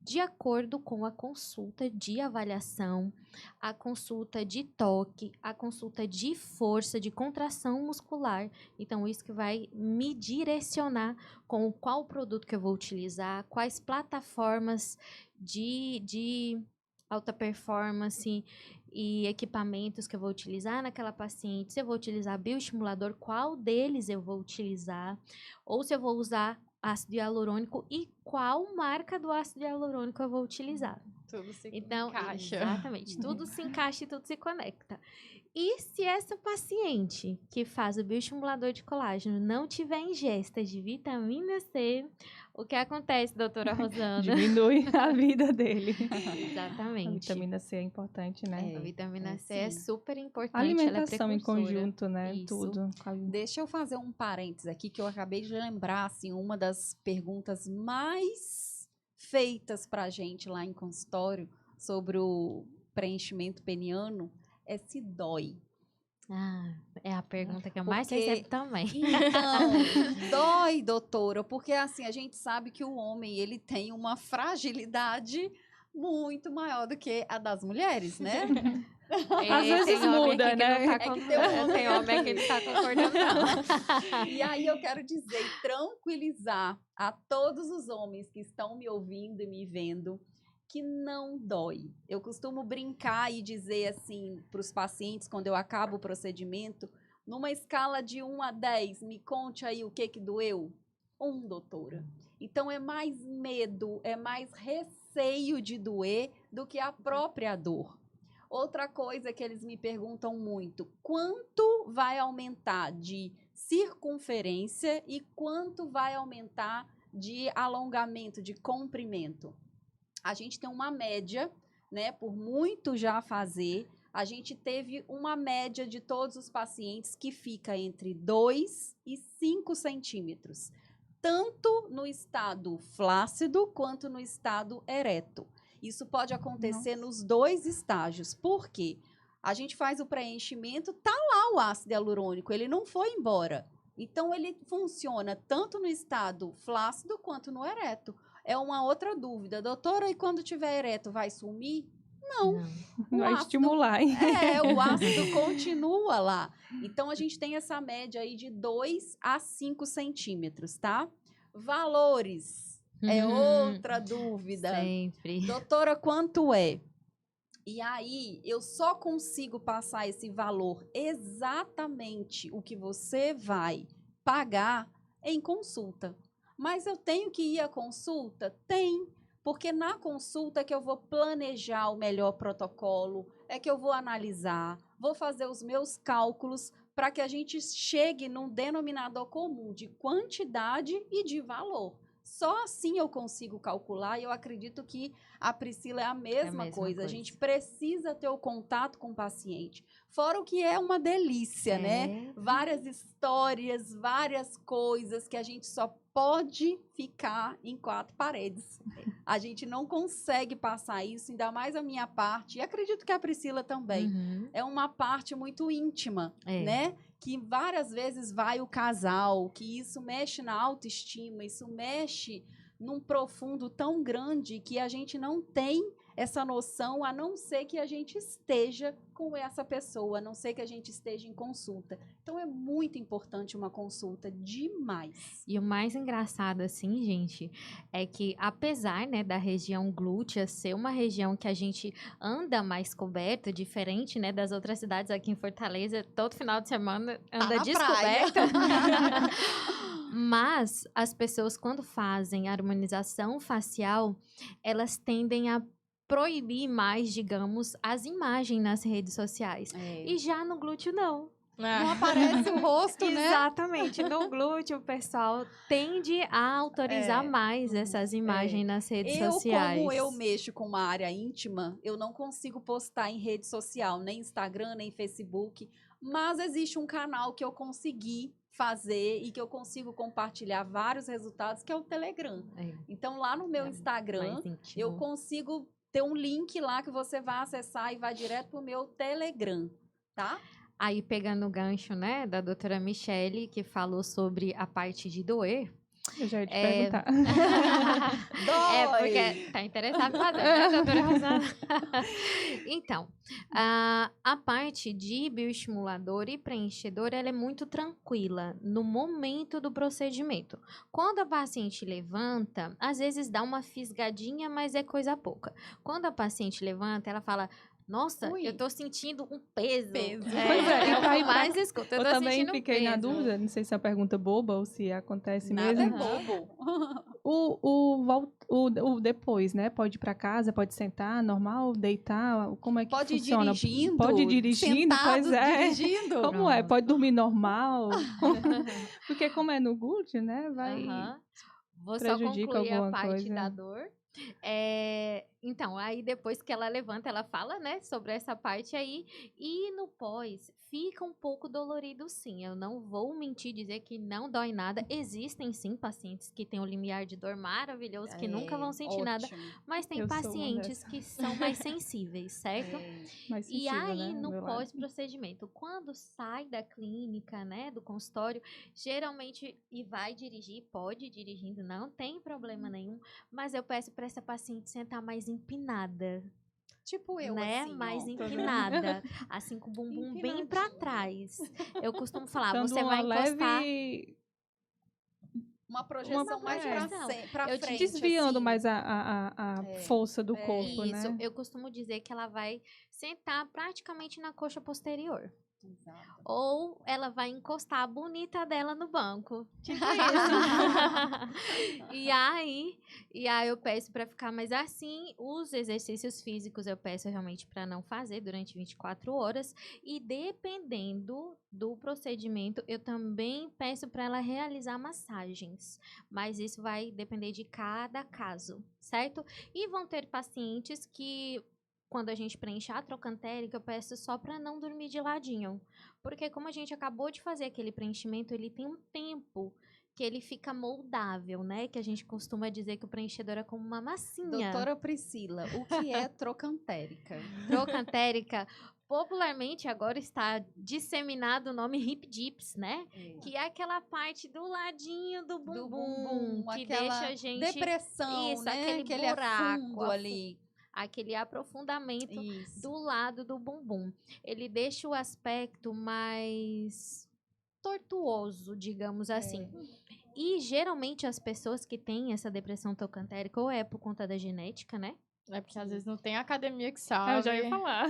De acordo com a consulta de avaliação, a consulta de toque, a consulta de força, de contração muscular. Então, isso que vai me direcionar com qual produto que eu vou utilizar, quais plataformas de alta performance e equipamentos que eu vou utilizar naquela paciente. Se eu vou utilizar bioestimulador, qual deles eu vou utilizar? Ou se eu vou usar ácido hialurônico e qual marca do ácido hialurônico eu vou utilizar. Tudo se Então, encaixa. exatamente. Tudo se encaixa e tudo se conecta. E se essa paciente que faz o bioestimulador de colágeno não tiver ingesta de vitamina C, o que acontece, doutora Rosana? Diminui a vida dele. A Exatamente. vitamina C é importante, né? A vitamina C sim. é super importante. Alimentação ela é em precursora. conjunto, né? Isso. Tudo. Deixa eu fazer um parênteses aqui, que eu acabei de lembrar, assim, uma das perguntas mais feitas pra gente lá em consultório sobre o preenchimento peniano é se dói. Ah, é a pergunta que eu mais Porque- recebo também. Então, dói, doutora, porque assim, a gente sabe que o homem, ele tem uma fragilidade muito maior do que a das mulheres, né? Às vezes tem homem muda, aqui que não né? tá É que con- tem um homem tem homem que não tá concordando, não. E aí eu quero dizer, e tranquilizar a todos os homens que estão me ouvindo e me vendo, que não dói. Eu costumo brincar e dizer assim para os pacientes, quando eu acabo o procedimento, numa escala de 1 a 10, me conte aí o que doeu. 1, doutora. Então é mais medo, é mais receio de doer do que a própria dor. Outra coisa que eles me perguntam muito, quanto vai aumentar de circunferência e quanto vai aumentar de alongamento, de comprimento? A gente tem uma média, né, por muito já fazer, a gente teve uma média de todos os pacientes que fica entre 2 e 5 centímetros, tanto no estado flácido quanto no estado ereto. Isso pode acontecer nos dois estágios. Por quê? A gente faz o preenchimento, tá lá o ácido hialurônico, ele não foi embora. Então, ele funciona tanto no estado flácido quanto no ereto. É uma outra dúvida. Doutora, e quando tiver ereto, vai sumir? Não. O Vai ácido- estimular, hein? o ácido continua lá. Então, a gente tem essa média aí de 2 a 5 centímetros, tá? Valores. É outra dúvida. Sempre. Doutora, quanto é? E aí, eu só consigo passar esse valor exatamente o que você vai pagar em consulta. Mas eu tenho que ir à consulta? Tem. Porque na consulta é que eu vou planejar o melhor protocolo, é que eu vou analisar, vou fazer os meus cálculos para que a gente chegue num denominador comum de quantidade e de valor. Só assim eu consigo calcular e eu acredito que a Priscila é a mesma coisa. A gente precisa ter o contato com o paciente. Fora o que é uma delícia, né? Várias histórias, várias coisas que a gente só pode ficar em 4 paredes. A gente não consegue passar isso, ainda mais a minha parte, e acredito que a Priscila também. Uhum. É uma parte muito íntima, É. né? Que várias vezes vai o casal, que isso mexe na autoestima, isso mexe num profundo tão grande que a gente não tem essa noção, a não ser que a gente esteja com essa pessoa, a não ser que a gente esteja em consulta. Então, é muito importante uma consulta, demais. E o mais engraçado, assim, gente, é que apesar, né, da região glútea ser uma região que a gente anda mais coberto, diferente, né, das outras cidades aqui em Fortaleza, todo final de semana anda na descoberto. praia. Mas as pessoas, quando fazem harmonização facial, elas tendem a proibir mais, digamos, as imagens nas redes sociais. E já no glúteo, não. Não aparece o rosto, né? Exatamente. No glúteo, o pessoal tende a autorizar mais essas imagens nas redes sociais. Como eu mexo com uma área íntima, eu não consigo postar em rede social, nem Instagram, nem Facebook, mas existe um canal que eu consegui fazer e que eu consigo compartilhar vários resultados, que é o Telegram. Então, lá no meu Instagram, mais íntimo. eu consigo ter um link lá que você vai acessar e vai direto pro meu Telegram, tá? Aí, pegando o gancho, né, da doutora Michele, que falou sobre a parte de doer. Eu já ia te perguntar. Porque tá interessado em fazer, né, doutora Rosana? Então, a parte de bioestimulador e preenchedor, ela é muito tranquila no momento do procedimento. Quando a paciente levanta, às vezes dá uma fisgadinha, mas é coisa pouca. Quando a paciente levanta, ela fala, Nossa, Ui. eu tô sentindo um peso. Peso. Pois é, É o que aí eu mais escuto. Eu tô também sentindo um fiquei na peso. dúvida, não sei se é uma pergunta boba ou se acontece Nada é mesmo. bobo. O depois, né? Pode ir para casa, pode sentar, normal, deitar, como é que Pode ir funciona? dirigindo. Pode ir dirigindo, sentado, pois é. dirigindo. Como é? Pode Pronto. dormir normal? Porque como é no glúteo, né? Vai Aham. Vou só prejudica concluir a alguma parte coisa. da dor. Então, aí depois que ela levanta, ela fala, né, sobre essa parte aí. E no pós, fica um pouco dolorido sim. Eu não vou mentir, dizer que não dói nada. Existem sim pacientes que têm um limiar de dor maravilhoso, que nunca vão sentir nada. Ótimo. Mas tem Eu sou uma pacientes dessa. que são mais sensíveis, certo? Mais E sensível, aí, né? no Meu lado. pós-procedimento, quando sai da clínica, né, do consultório, geralmente, e vai dirigir, pode ir dirigindo, não tem problema nenhum, mas eu peço para essa paciente sentar mais empinada, Tipo eu, né, assim, mais ó. empinada, assim, com o bumbum bem para Empinadinha. trás. Eu costumo falar, Dando você uma vai encostar... leve... Uma projeção mais projeção. pra Eu te frente, Desviando assim. mais a É, força do é. corpo, Isso, né? eu costumo dizer que ela vai sentar praticamente na coxa posterior. Exato. Ou ela vai encostar a bonita dela no banco. Tipo isso. e aí eu peço para ficar mais assim. Os exercícios físicos eu peço realmente para não fazer durante 24 horas. E dependendo do procedimento, eu também peço para ela realizar massagens. Mas isso vai depender de cada caso, certo? E vão ter pacientes que, quando a gente preenche a trocantérica, eu peço só para não dormir de ladinho. Porque como a gente acabou de fazer aquele preenchimento, ele tem um tempo que ele fica moldável, né? Que a gente costuma dizer que o preenchedor é como uma massinha. Doutora Priscila, o que é trocantérica? Trocantérica, popularmente agora está disseminado o nome hip dips, né? Que é aquela parte do ladinho do bumbum, Do bumbum, que aquela deixa a gente... depressão, Isso, né? aquele afundo ali. Aquele aprofundamento Isso. do lado do bumbum. Ele deixa o aspecto mais tortuoso, digamos assim. E geralmente as pessoas que têm essa depressão trocantérica ou é por conta da genética, né? É porque às vezes não tem academia que sabe. Eu já ia falar.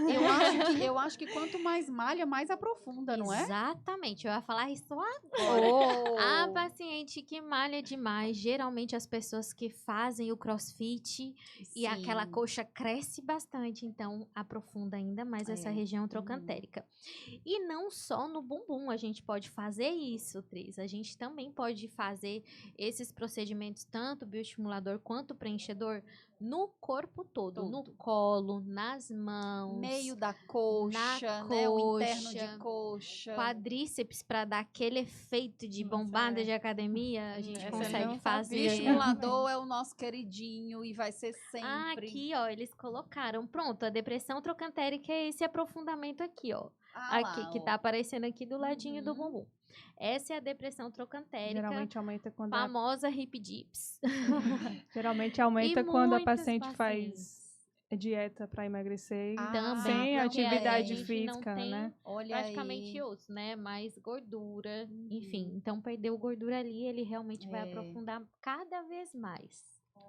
Eu acho que quanto mais malha, mais aprofunda, não é? Exatamente, eu ia falar isso agora. Oh. A paciente que malha demais, geralmente as pessoas que fazem o crossfit e aquela Sim. coxa cresce bastante, então aprofunda ainda mais essa É. região trocantérica. E não só no bumbum a gente pode fazer isso, Tris. A gente também pode fazer esses procedimentos, tanto bioestimulador quanto preenchedor, no corpo todo. No colo, nas mãos. Meio da coxa, na né? O interno coxa, de coxa. quadríceps para dar aquele efeito de Nossa, bombada é. de academia, a gente Essa eu consegue não fazer. sabia. Estimulador é o nosso queridinho e vai ser sempre. Aqui, ó, eles colocaram. Pronto, a depressão trocantérica é esse aprofundamento aqui, ó. Aqui, que tá aparecendo aqui do ladinho do bumbum. Essa é a depressão trocantérica, Geralmente aumenta quando famosa hip dips. geralmente aumenta E quando a muitas paciente pacientes. faz dieta para emagrecer Também, sem porque atividade a gente física, não tem né? Olha praticamente aí. osso, né? Mais gordura, enfim. Então, perdeu gordura ali, ele realmente vai É. aprofundar cada vez mais.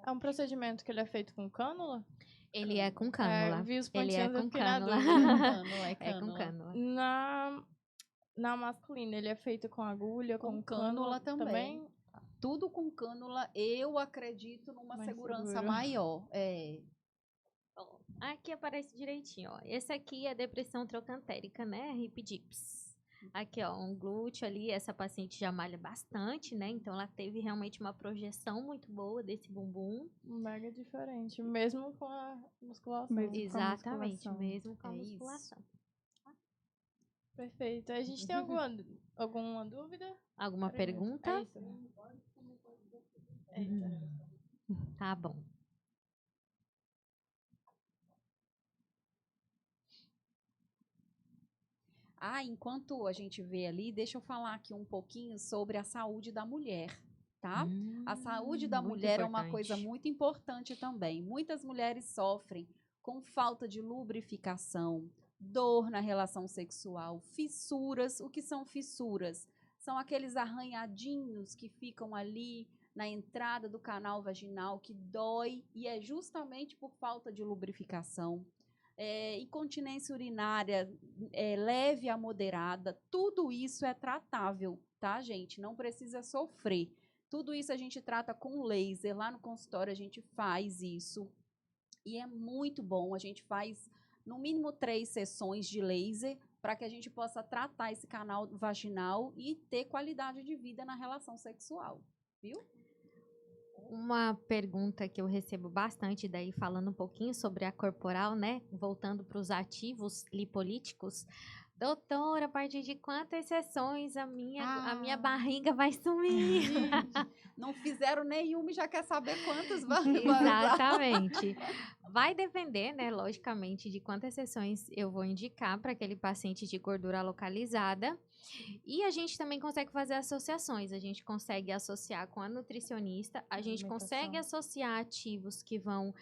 É um procedimento que ele é feito com cânula? Ele é com É, cânula. eu vi os Ele é pontinhos, eu com fiquei na cânula. dúvida. É com cânula. Na masculina, ele é feito com agulha, Com com cânula cânula também. Tudo com cânula, eu acredito numa Mais segurança seguro. maior. É. Ó, aqui aparece direitinho, ó. Esse aqui é a depressão trocantérica, né? Hip dips. Aqui, ó, um glúteo ali. Essa paciente já malha bastante, né? Então, ela teve realmente uma projeção muito boa desse bumbum. Mega diferente, mesmo com a musculação. Mesmo. Exatamente, musculação. mesmo com a É isso. musculação. Perfeito. A gente tem alguma dúvida? Alguma pergunta? É isso. Eita. Tá bom. Enquanto a gente vê ali, deixa eu falar aqui um pouquinho sobre a saúde da mulher, tá? A saúde da muito mulher é uma importante. coisa muito importante também. Muitas mulheres sofrem com falta de lubrificação, dor na relação sexual, fissuras. O que são fissuras? São aqueles arranhadinhos que ficam ali na entrada do canal vaginal que dói e é justamente por falta de lubrificação. incontinência urinária leve a moderada, tudo isso é tratável, tá, gente? Não precisa sofrer. Tudo isso a gente trata com laser. Lá no consultório a gente faz isso. E é muito bom. A gente faz, no mínimo, 3 sessões de laser para que a gente possa tratar esse canal vaginal e ter qualidade de vida na relação sexual. Viu? Uma pergunta que eu recebo bastante, daí falando um pouquinho sobre a corporal, né? Voltando para os ativos lipolíticos. Doutora, a partir de quantas sessões a minha barriga vai sumir? Não fizeram nenhuma e já quer saber quantas Exatamente. Vai depender, né, logicamente, de quantas sessões eu vou indicar para aquele paciente de gordura localizada. E a gente também consegue fazer associações. A gente consegue associar com a nutricionista, a gente consegue associar ativos que vão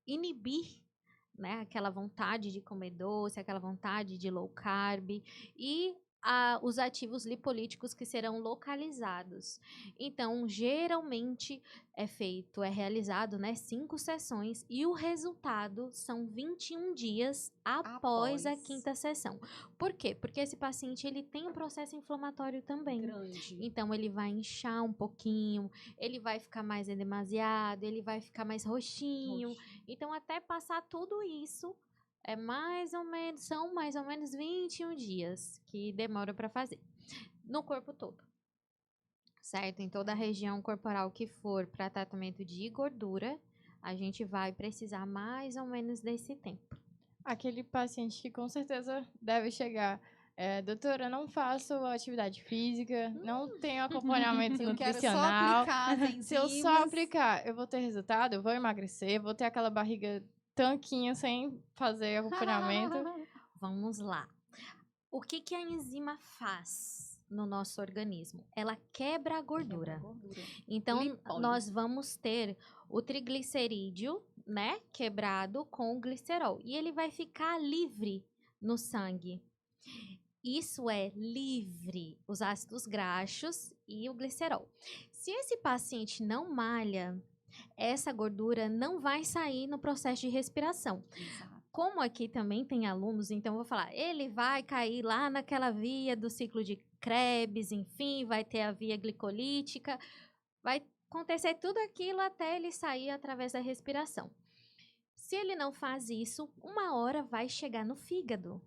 inibir, né, aquela vontade de comer doce, aquela vontade de low carb e os ativos lipolíticos que serão localizados. Então, geralmente é realizado, né, 5 sessões e o resultado são 21 dias após a 5ª sessão. Por quê? Porque esse paciente ele tem um processo inflamatório também. Grande. Então, ele vai inchar um pouquinho, ele vai ficar mais edemasiado, ele vai ficar mais roxinho. Então, até passar tudo isso, são mais ou menos 21 dias que demora para fazer. No corpo todo. Certo? Em toda a região corporal que for para tratamento de gordura, a gente vai precisar mais ou menos desse tempo. Aquele paciente que com certeza deve chegar. Doutora, não faço atividade física, não tenho acompanhamento nutricional. Se eu só aplicar, eu vou ter resultado, eu vou emagrecer, vou ter aquela barriga tanquinho sem fazer acompanhamento. Vamos lá. O que a enzima faz no nosso organismo? Ela quebra a gordura. Então, nós vamos ter o triglicerídeo, né, quebrado com o glicerol. E ele vai ficar livre no sangue. Isso é livre, os ácidos graxos e o glicerol. Se esse paciente não malha, essa gordura não vai sair no processo de respiração. Exato. Como aqui também tem alunos, então eu vou falar, ele vai cair lá naquela via do ciclo de Krebs, enfim, vai ter a via glicolítica, vai acontecer tudo aquilo até ele sair através da respiração. Se ele não faz isso, uma hora vai chegar no fígado.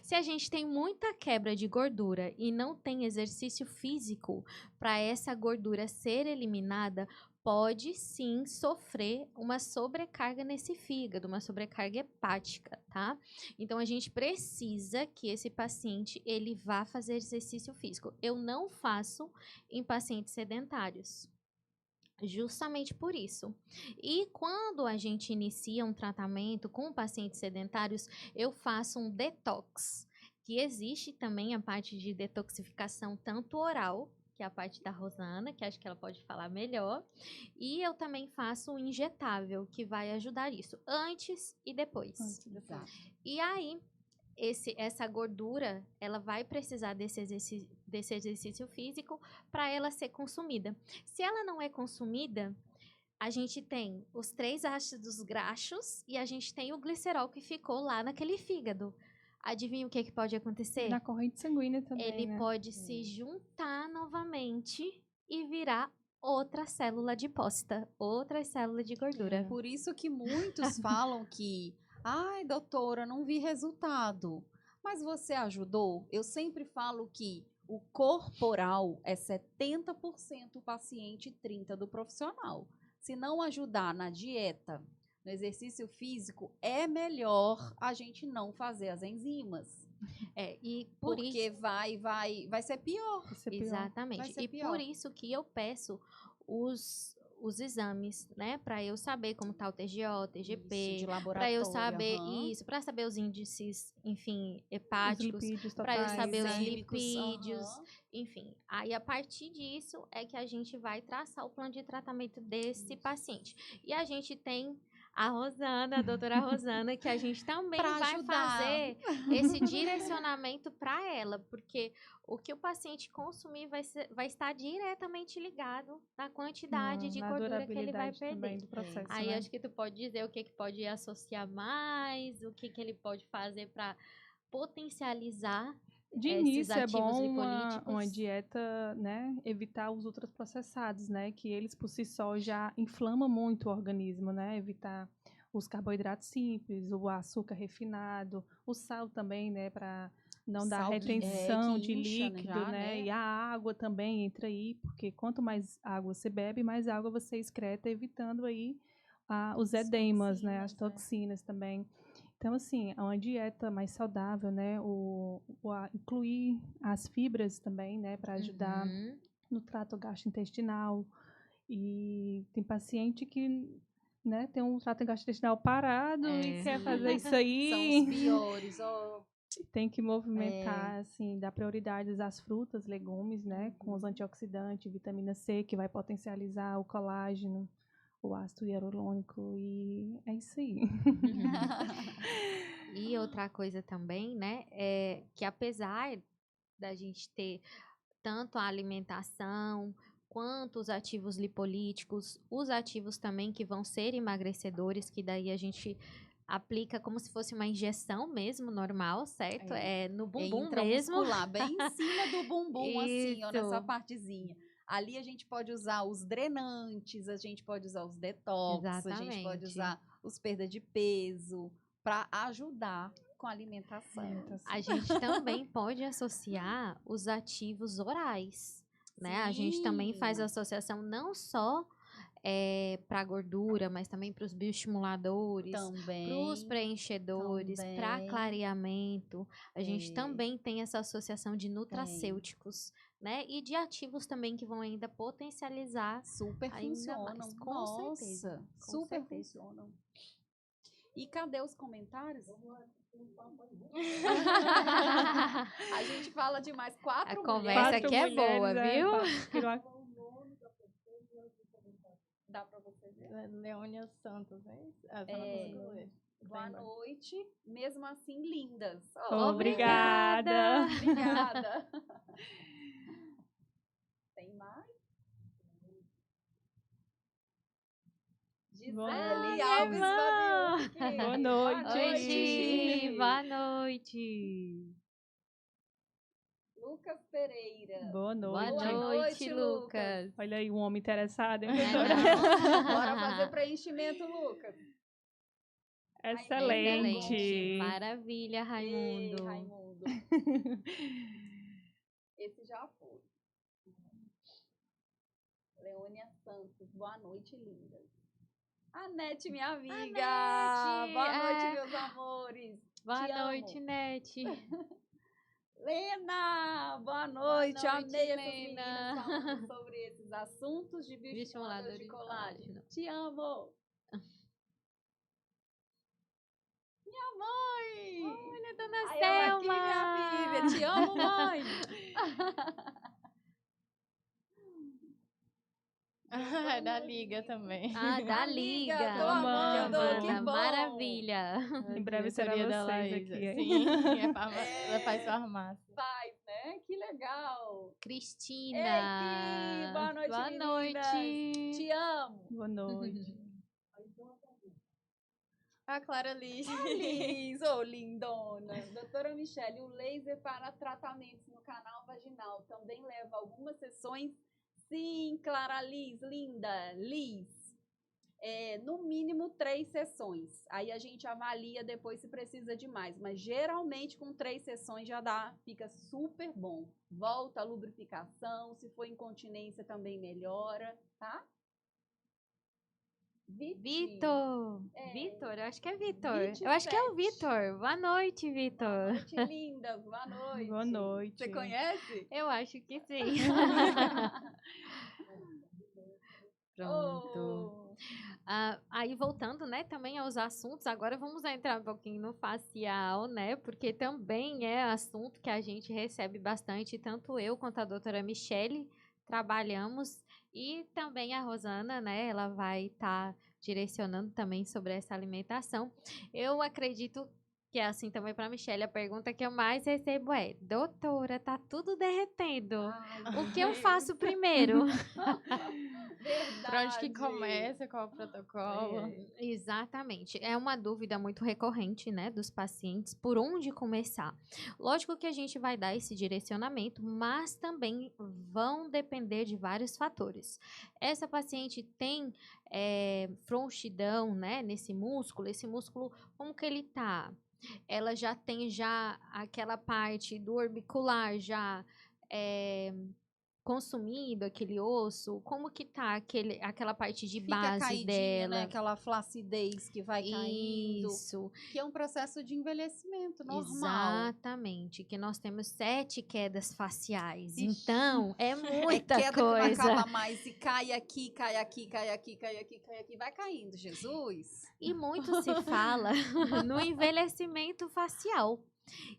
Se a gente tem muita quebra de gordura e não tem exercício físico para essa gordura ser eliminada, pode sim sofrer uma sobrecarga nesse fígado, uma sobrecarga hepática, tá? Então, a gente precisa que esse paciente, ele vá fazer exercício físico. Eu não faço em pacientes sedentários. Justamente por isso. E quando a gente inicia um tratamento com pacientes sedentários, eu faço um detox, que existe também a parte de detoxificação tanto oral, que é a parte da Rosana, que acho que ela pode falar melhor, e eu também faço um injetável, que vai ajudar isso, antes e depois. Exato. E aí, essa gordura, ela vai precisar desse exercício físico para ela ser consumida. Se ela não é consumida, a gente tem os 3 ácidos graxos e a gente tem o glicerol que ficou lá naquele fígado. Adivinha o que pode acontecer? Na corrente sanguínea também, Ele pode se juntar novamente e virar outra célula adipócita, outra célula de gordura. Por isso que muitos falam que, ai, doutora, não vi resultado. Mas você ajudou? Eu sempre falo que o corporal é 70% o paciente e 30% do profissional. Se não ajudar na dieta, no exercício físico, é melhor a gente não fazer as enzimas. Porque vai ser pior. Exatamente. E por isso que eu peço os exames, né? Para eu saber como tá o TGO, TGP, para eu saber isso, para saber os índices, enfim, hepáticos, para eu saber os lipídios, enfim. Aí a partir disso é que a gente vai traçar o plano de tratamento desse paciente. E a gente tem a doutora Rosana, que a gente também Pra vai ajudar. fazer esse direcionamento para ela, porque o que o paciente consumir vai estar diretamente ligado na quantidade de na gordura que ele vai durabilidade também perder. do processo, Aí né? acho que tu pode dizer o que pode associar mais, o que ele pode fazer para potencializar De esses início é ativos bom lipolíticos. uma dieta, né, evitar os ultraprocessados, né, que eles por si só já inflamam muito o organismo, né, evitar os carboidratos simples, o açúcar refinado, o sal também, né, para não dar Sal que- retenção que de incha, né, líquido, já, né, né? e a água também entra aí, porque quanto mais água você bebe, mais água você excreta, evitando aí os As edemas, né, as toxinas, né? toxinas também. Então, assim, é uma dieta mais saudável, né? Incluir as fibras também, né? Para ajudar Uhum. no trato gastrointestinal. E tem paciente que, né, tem um trato gastrointestinal parado e quer fazer isso São aí. os piores. ó. Tem que movimentar, assim, dar prioridades às frutas, legumes, né? Com os antioxidantes, vitamina C, que vai potencializar o colágeno, o ácido hialurônico. E é isso aí. E outra coisa também, né, é que apesar da gente ter tanto a alimentação quanto os ativos lipolíticos, os ativos também que vão ser emagrecedores, que daí a gente aplica como se fosse uma injeção mesmo, normal, certo? É no bumbum mesmo. Intramuscular, bem em cima do bumbum, assim, ó, nessa Isso. partezinha. Ali a gente pode usar os drenantes, a gente pode usar os detox, a gente pode Exatamente. usar os perda de peso para ajudar com a alimentação. A gente também pode associar os ativos orais, né? A gente também faz Sim. associação não só para gordura, mas também para os bioestimuladores, para os Também. preenchedores, para também. clareamento. A gente É. também tem essa associação de nutracêuticos, né? E de ativos também que vão ainda potencializar. Super Ainda funcionam. mais, com Nossa, certeza, com super certeza. funcionam. E cadê os comentários? A gente fala demais. A 4 conversa mulheres. aqui é boa, viu? Dá pra você ver? Leônia Santos, é isso? Boa noite. Mesmo assim, lindas. Obrigada. Obrigada. Tem mais? Gisele Alves Babiuque. Boa noite. Oi, Gi. Gi. Boa noite. Lucas Pereira. Boa noite. Boa noite, Lucas. Olha aí, um homem interessado, hein, Não é doutora? não? Bora fazer preenchimento, Lucas. Excelente. Maravilha, Raimundo. Ei, Raimundo. Esse já foi. Leônia Santos. Boa noite, lindas. Anete, minha amiga. Anete, Boa noite, meus amores. Boa Te noite, amo. Nete. Lena, boa noite. noite, Amei essas Lena. meninas falando sobre esses assuntos de bioestimulador de colágeno. Te amo. Minha mãe. Olha, dona Ai, ela aqui, Selma. minha filha. Te amo, mãe. É da Liga também. Ah, da Amiga, Liga. tô amando, amando. que bom. Maravilha. Em breve será Diretoria da vocês Laísa. aqui, hein? Sim, ela faz farmácia. Faz, né? Que legal. Cristina. Ei, Ki, boa noite, Boa meninas. noite. Te amo. Boa noite. A Clara Liz. Liz, ô lindona. Doutora Michele, o laser para tratamentos no canal vaginal também leva algumas sessões? Sim, Clara Liz, linda. Liz, no mínimo 3 sessões. Aí a gente avalia depois se precisa de mais. Mas geralmente com 3 sessões já dá, fica super bom. Volta a lubrificação, se for incontinência também melhora, tá? Vitor. É. Vitor, eu acho que é Vitor. 27. Eu acho que é o Vitor. Boa noite, Boa Vitor. noite, lindas. Boa noite. Boa noite. Você conhece? Eu acho que sim. Pronto. Oh. Aí voltando, né, também aos assuntos, agora vamos entrar um pouquinho no facial, né, porque também é assunto que a gente recebe bastante, tanto eu quanto a doutora Michele trabalhamos, e também a Rosana, né, ela vai estar direcionando também sobre essa alimentação. Eu acredito que é assim também para a Michelle, a pergunta que eu mais recebo é: doutora, tá tudo derretendo. O que eu faço primeiro? Pra onde que começa, qual o protocolo? Exatamente. É uma dúvida muito recorrente, né, dos pacientes, por onde começar. Lógico que a gente vai dar esse direcionamento, mas também vão depender de vários fatores. Essa paciente tem frouxidão, né, nesse músculo, esse músculo, como que ele tá? Ela já tem aquela parte do orbicular já consumido aquele osso, como que tá aquela parte de Fica base caidinho, dela? né? Aquela flacidez que vai caindo. Isso, Que é um processo de envelhecimento normal. exatamente, que nós temos 7 quedas faciais, Ixi. então é muita É queda que não coisa. acaba mais. E cai aqui, cai aqui, cai aqui, cai aqui, cai aqui. Vai caindo, Jesus. E muito se fala no envelhecimento facial.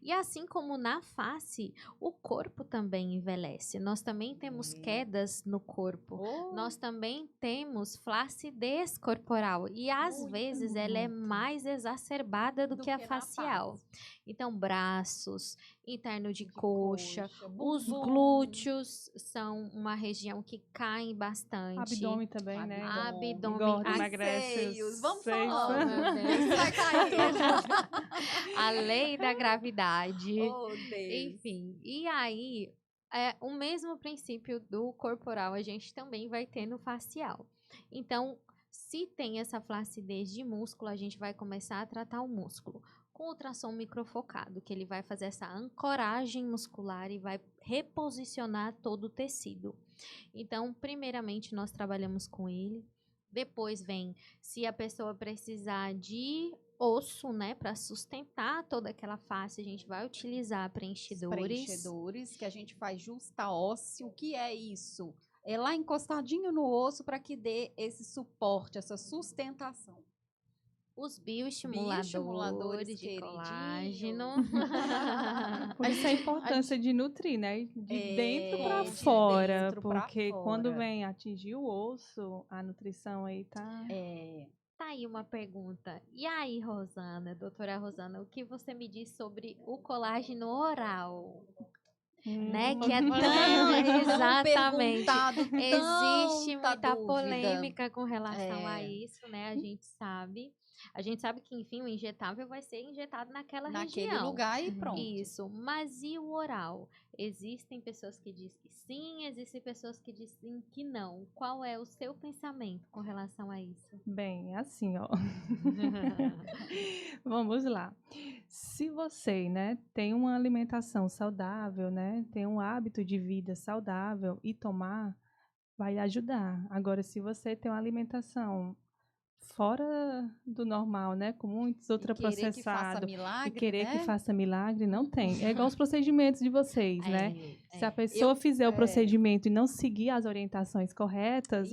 E assim como na face, o corpo também envelhece. Nós também temos quedas no corpo. Nós também temos flacidez corporal. E às Muito, vezes ela é mais exacerbada do que a na facial. face. Então, braços, interno de coxa, os bumbum. glúteos são uma região que cai bastante. Abdômen também, né? Abdômen, Engorda, as emagrece. Seios, vamos seios. falar. Meu Deus. Vai cair. A lei da gravidade. Oh, Deus. Enfim, e aí, o mesmo princípio do corporal a gente também vai ter no facial. Então, se tem essa flacidez de músculo, a gente vai começar a tratar o músculo com ultrassom microfocado, que ele vai fazer essa ancoragem muscular e vai reposicionar todo o tecido. Então, primeiramente, nós trabalhamos com ele. Depois vem se a pessoa precisar de osso, né, para sustentar toda aquela face, a gente vai utilizar preenchedores. Preenchedores, que a gente faz justa ósseo. O que é isso? É lá encostadinho no osso para que dê esse suporte, essa sustentação. Os bioestimuladores de queridinhos. colágeno. Por isso a importância de nutrir, né? De dentro para de fora. dentro pra Porque fora. quando vem atingir o osso, a nutrição aí tá. Tá aí uma pergunta. E aí, Rosana, doutora Rosana, o que você me diz sobre o colágeno oral? Né? Que é exatamente. Existe muita polêmica com relação a isso, né? A gente sabe. A gente sabe que, enfim, o injetável vai ser injetado naquele região. Lugar e pronto. Isso. Mas e o oral? Existem pessoas que dizem que sim, existem pessoas que dizem que não. Qual é o seu pensamento com relação a isso? Bem, assim, ó. Vamos lá. Se você, né, tem uma alimentação saudável, né, tem um hábito de vida saudável e tomar, vai ajudar. Agora, se você tem uma alimentação fora do normal, né, com muitos ultraprocessados, e querer que faça milagre, não tem. É igual os procedimentos de vocês, né? Se a pessoa fizer o procedimento e não seguir as orientações corretas,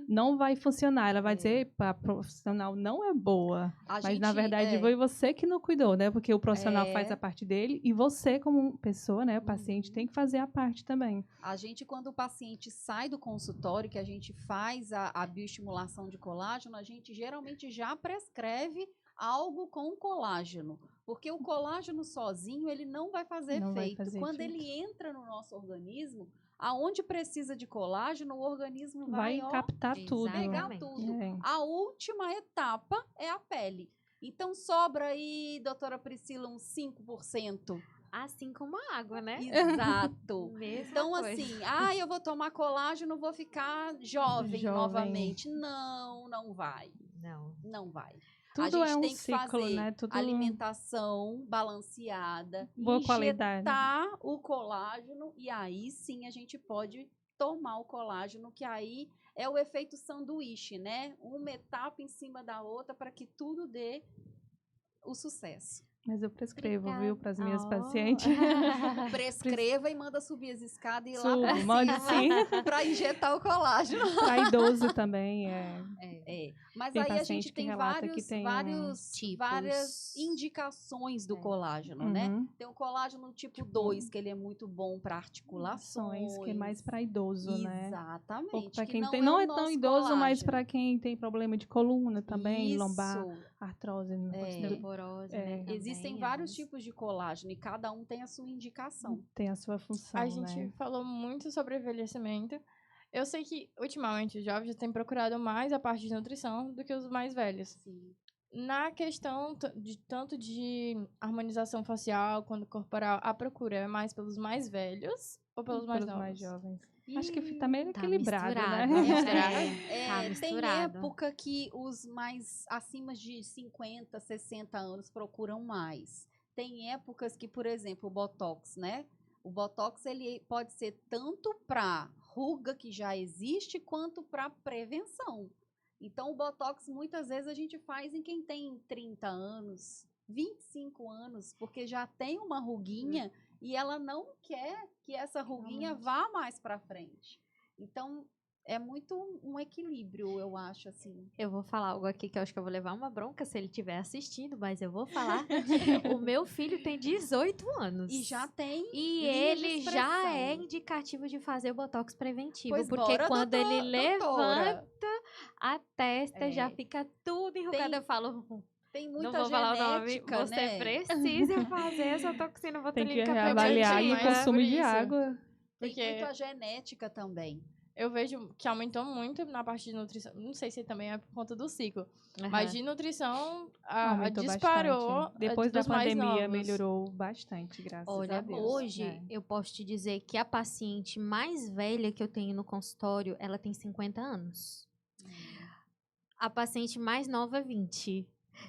não vai funcionar. Ela vai dizer, epa, a profissional não é boa. Mas, na verdade, foi você que não cuidou, né? Porque o profissional faz a parte dele e você, como pessoa, né, o paciente, tem que fazer a parte também. A gente, quando o paciente sai do consultório, que a gente faz a bioestimulação de colágeno, a gente geralmente já prescreve algo com colágeno. Porque o colágeno sozinho, ele não vai fazer efeito. Quando ele entra no nosso organismo, aonde precisa de colágeno, o organismo vai captar tudo. Pegar tudo. A última etapa é a pele. Então, sobra aí, doutora Priscila, uns 5%. Assim como a água, né? Exato. Então, assim, eu vou tomar colágeno, vou ficar jovem novamente. Não vai. Não vai. Tudo a gente tem que ciclo, fazer né? Tudo alimentação balanceada, boa qualidade, injetar o colágeno e aí sim a gente pode tomar o colágeno, que aí é o efeito sanduíche, né? Uma etapa em cima da outra para que tudo dê o sucesso. Mas eu prescrevo, viu, para as minhas pacientes. Prescreva e manda subir as escadas e ir lá para cima para injetar o colágeno. Para idoso também Mas Tem aí a paciente gente que tem relata que tem vários tipos. várias indicações do É. colágeno, né? Uhum. Tem o colágeno tipo 2, que ele é muito bom para articulações. Que é mais para idoso, né? Exatamente. Para que quem não tem, é não o é tão nosso idoso, mas colágeno. para quem tem problema de coluna também, Isso. lombar, artrose. Osteoporose, né? Existem também, vários alguns. tipos de colágeno e cada um tem a sua indicação. Tem a sua função, A gente né? falou muito sobre envelhecimento. Eu sei que, ultimamente, os jovens têm procurado mais a parte de nutrição do que os mais velhos. Sim. Na questão tanto de harmonização facial quanto corporal, a procura é mais pelos mais velhos ou pelos mais novos? mais jovens. Acho que tá E meio Tá equilibrado, né? misturado. Tá tem misturado. época que os mais acima de 50, 60 anos procuram mais. Tem épocas que, por exemplo, o Botox, né? O Botox ele pode ser tanto para ruga que já existe quanto para prevenção. Então, o Botox muitas vezes a gente faz em quem tem 30 anos, 25 anos, porque já tem uma ruguinha e ela não quer que essa ruguinha vá mais para frente. Então, é muito um equilíbrio, eu acho, assim. Eu vou falar algo aqui que eu acho que eu vou levar uma bronca se ele estiver assistindo, mas eu vou falar. O meu filho tem 18 anos. E já tem E linhas de ele já expressão. é indicativo de fazer o botox preventivo. Pois porque bora, quando ele doutora. levanta a testa, já fica tudo enrugado. Eu falo, Tem não muita vou falar o nome, genética, você né? precisa fazer essa toxina Tem que botulínica reavaliar e o preventiva. consumo Por de isso. água. Tem Porque- muito a genética também. Eu vejo que aumentou muito na parte de nutrição. Não sei se também é por conta do ciclo. Aham. Mas de nutrição, Aumentou disparou. bastante. Depois da dos mais pandemia novos. melhorou bastante, graças a Olha, Deus. hoje É. eu posso te dizer que a paciente mais velha que eu tenho no consultório, ela tem 50 anos. A paciente mais nova, 20.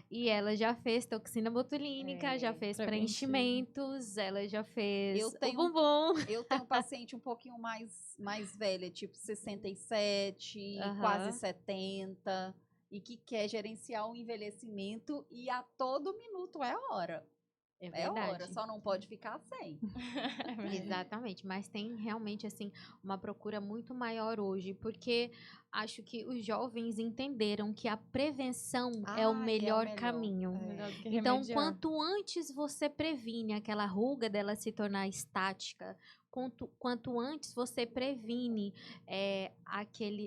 E ela já fez toxina botulínica, já fez preventivo. preenchimentos, ela já fez Eu tenho- o bumbum. Eu tenho um paciente um pouquinho mais velha, tipo 67, Aham. quase 70, e que quer gerenciar o envelhecimento e a todo minuto é hora. É É verdade. hora, só não pode ficar sem. Exatamente, mas tem realmente assim uma procura muito maior hoje, porque acho que os jovens entenderam que a prevenção é o melhor caminho. Melhor do que Então, remediar. quanto antes você previne aquela ruga dela se tornar estática, quanto antes você previne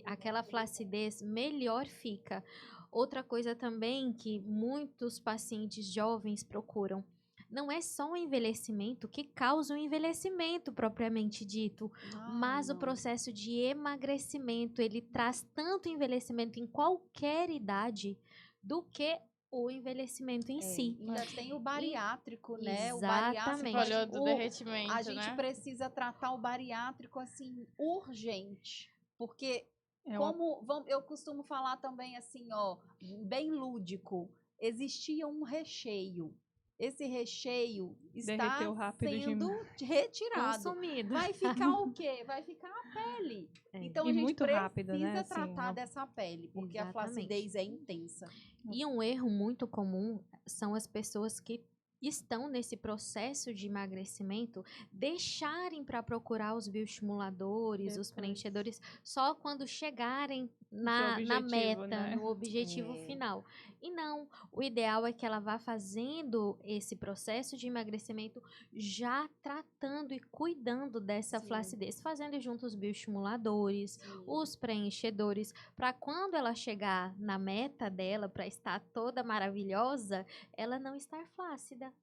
aquela flacidez, melhor fica. Outra coisa também que muitos pacientes jovens procuram, não é só o envelhecimento que causa o envelhecimento propriamente dito, mas o processo de emagrecimento, ele traz tanto envelhecimento em qualquer idade do que o envelhecimento em si. Ainda tem o bariátrico, né? O Exatamente. bariátrico, Falou do o- derretimento, a gente né? precisa tratar o bariátrico assim urgente, porque É uma- eu costumo falar também assim, ó, bem lúdico, existia um recheio. Esse recheio está Derreteu rápido sendo retirado. Consumido. Vai ficar o quê? Vai ficar a pele. É. Então E a gente muito precisa rápido, né, assim, tratar né? dessa pele, porque a Exatamente. flacidez é intensa. E um erro muito comum são as pessoas que estão nesse processo de emagrecimento deixarem para procurar os bioestimuladores, os Depois. preenchedores, só quando chegarem na objetivo, meta, né? no objetivo final. E não, o ideal é que ela vá fazendo esse processo de emagrecimento já tratando e cuidando dessa Sim. flacidez, fazendo junto os bioestimuladores, os preenchedores, para quando ela chegar na meta dela, para estar toda maravilhosa, ela não estar flácida.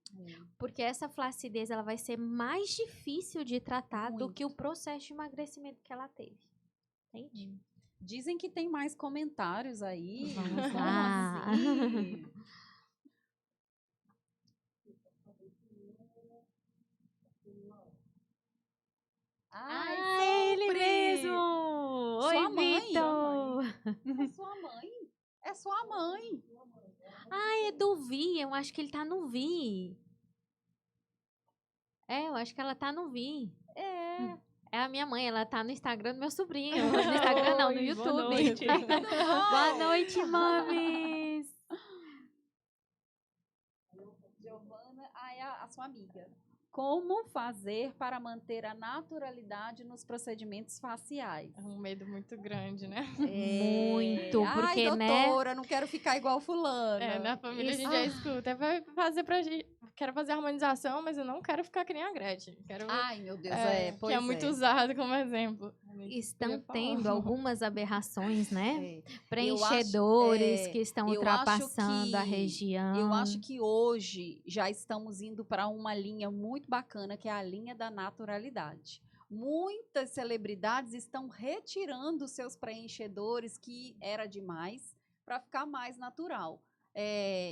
Porque essa flacidez ela vai ser mais difícil de tratar do que o processo de emagrecimento que ela teve. Entende? Dizem que tem mais comentários aí. Vamos Como lá. assim? Ai, ele sempre! mesmo! Sua Oi, mãe? Vitor! É sua mãe? É sua mãe. É do Vi, eu acho que ele tá no Vi. Eu acho que ela tá no Vi. É a minha mãe, ela tá no Instagram do meu sobrinho. No Instagram não, no Oi, YouTube. boa noite. Boa noite, mames! Giovana, é a sua amiga. Como fazer para manter a naturalidade nos procedimentos faciais? É um medo muito grande, né? Muito, Ai, porque, né? doutora, não quero ficar igual fulana. É, na família Isso. a gente já escuta. Vai fazer pra gente. Quero fazer harmonização, mas eu não quero ficar que nem a Gretchen. Quero, Ai, meu Deus, que é muito usado como exemplo. Estão tendo algumas aberrações, né? É. Preenchedores que estão eu acho ultrapassando a que- região. Eu acho que hoje já estamos indo para uma linha muito bacana, que é a linha da naturalidade. Muitas celebridades estão retirando seus preenchedores, que era demais, para ficar mais natural.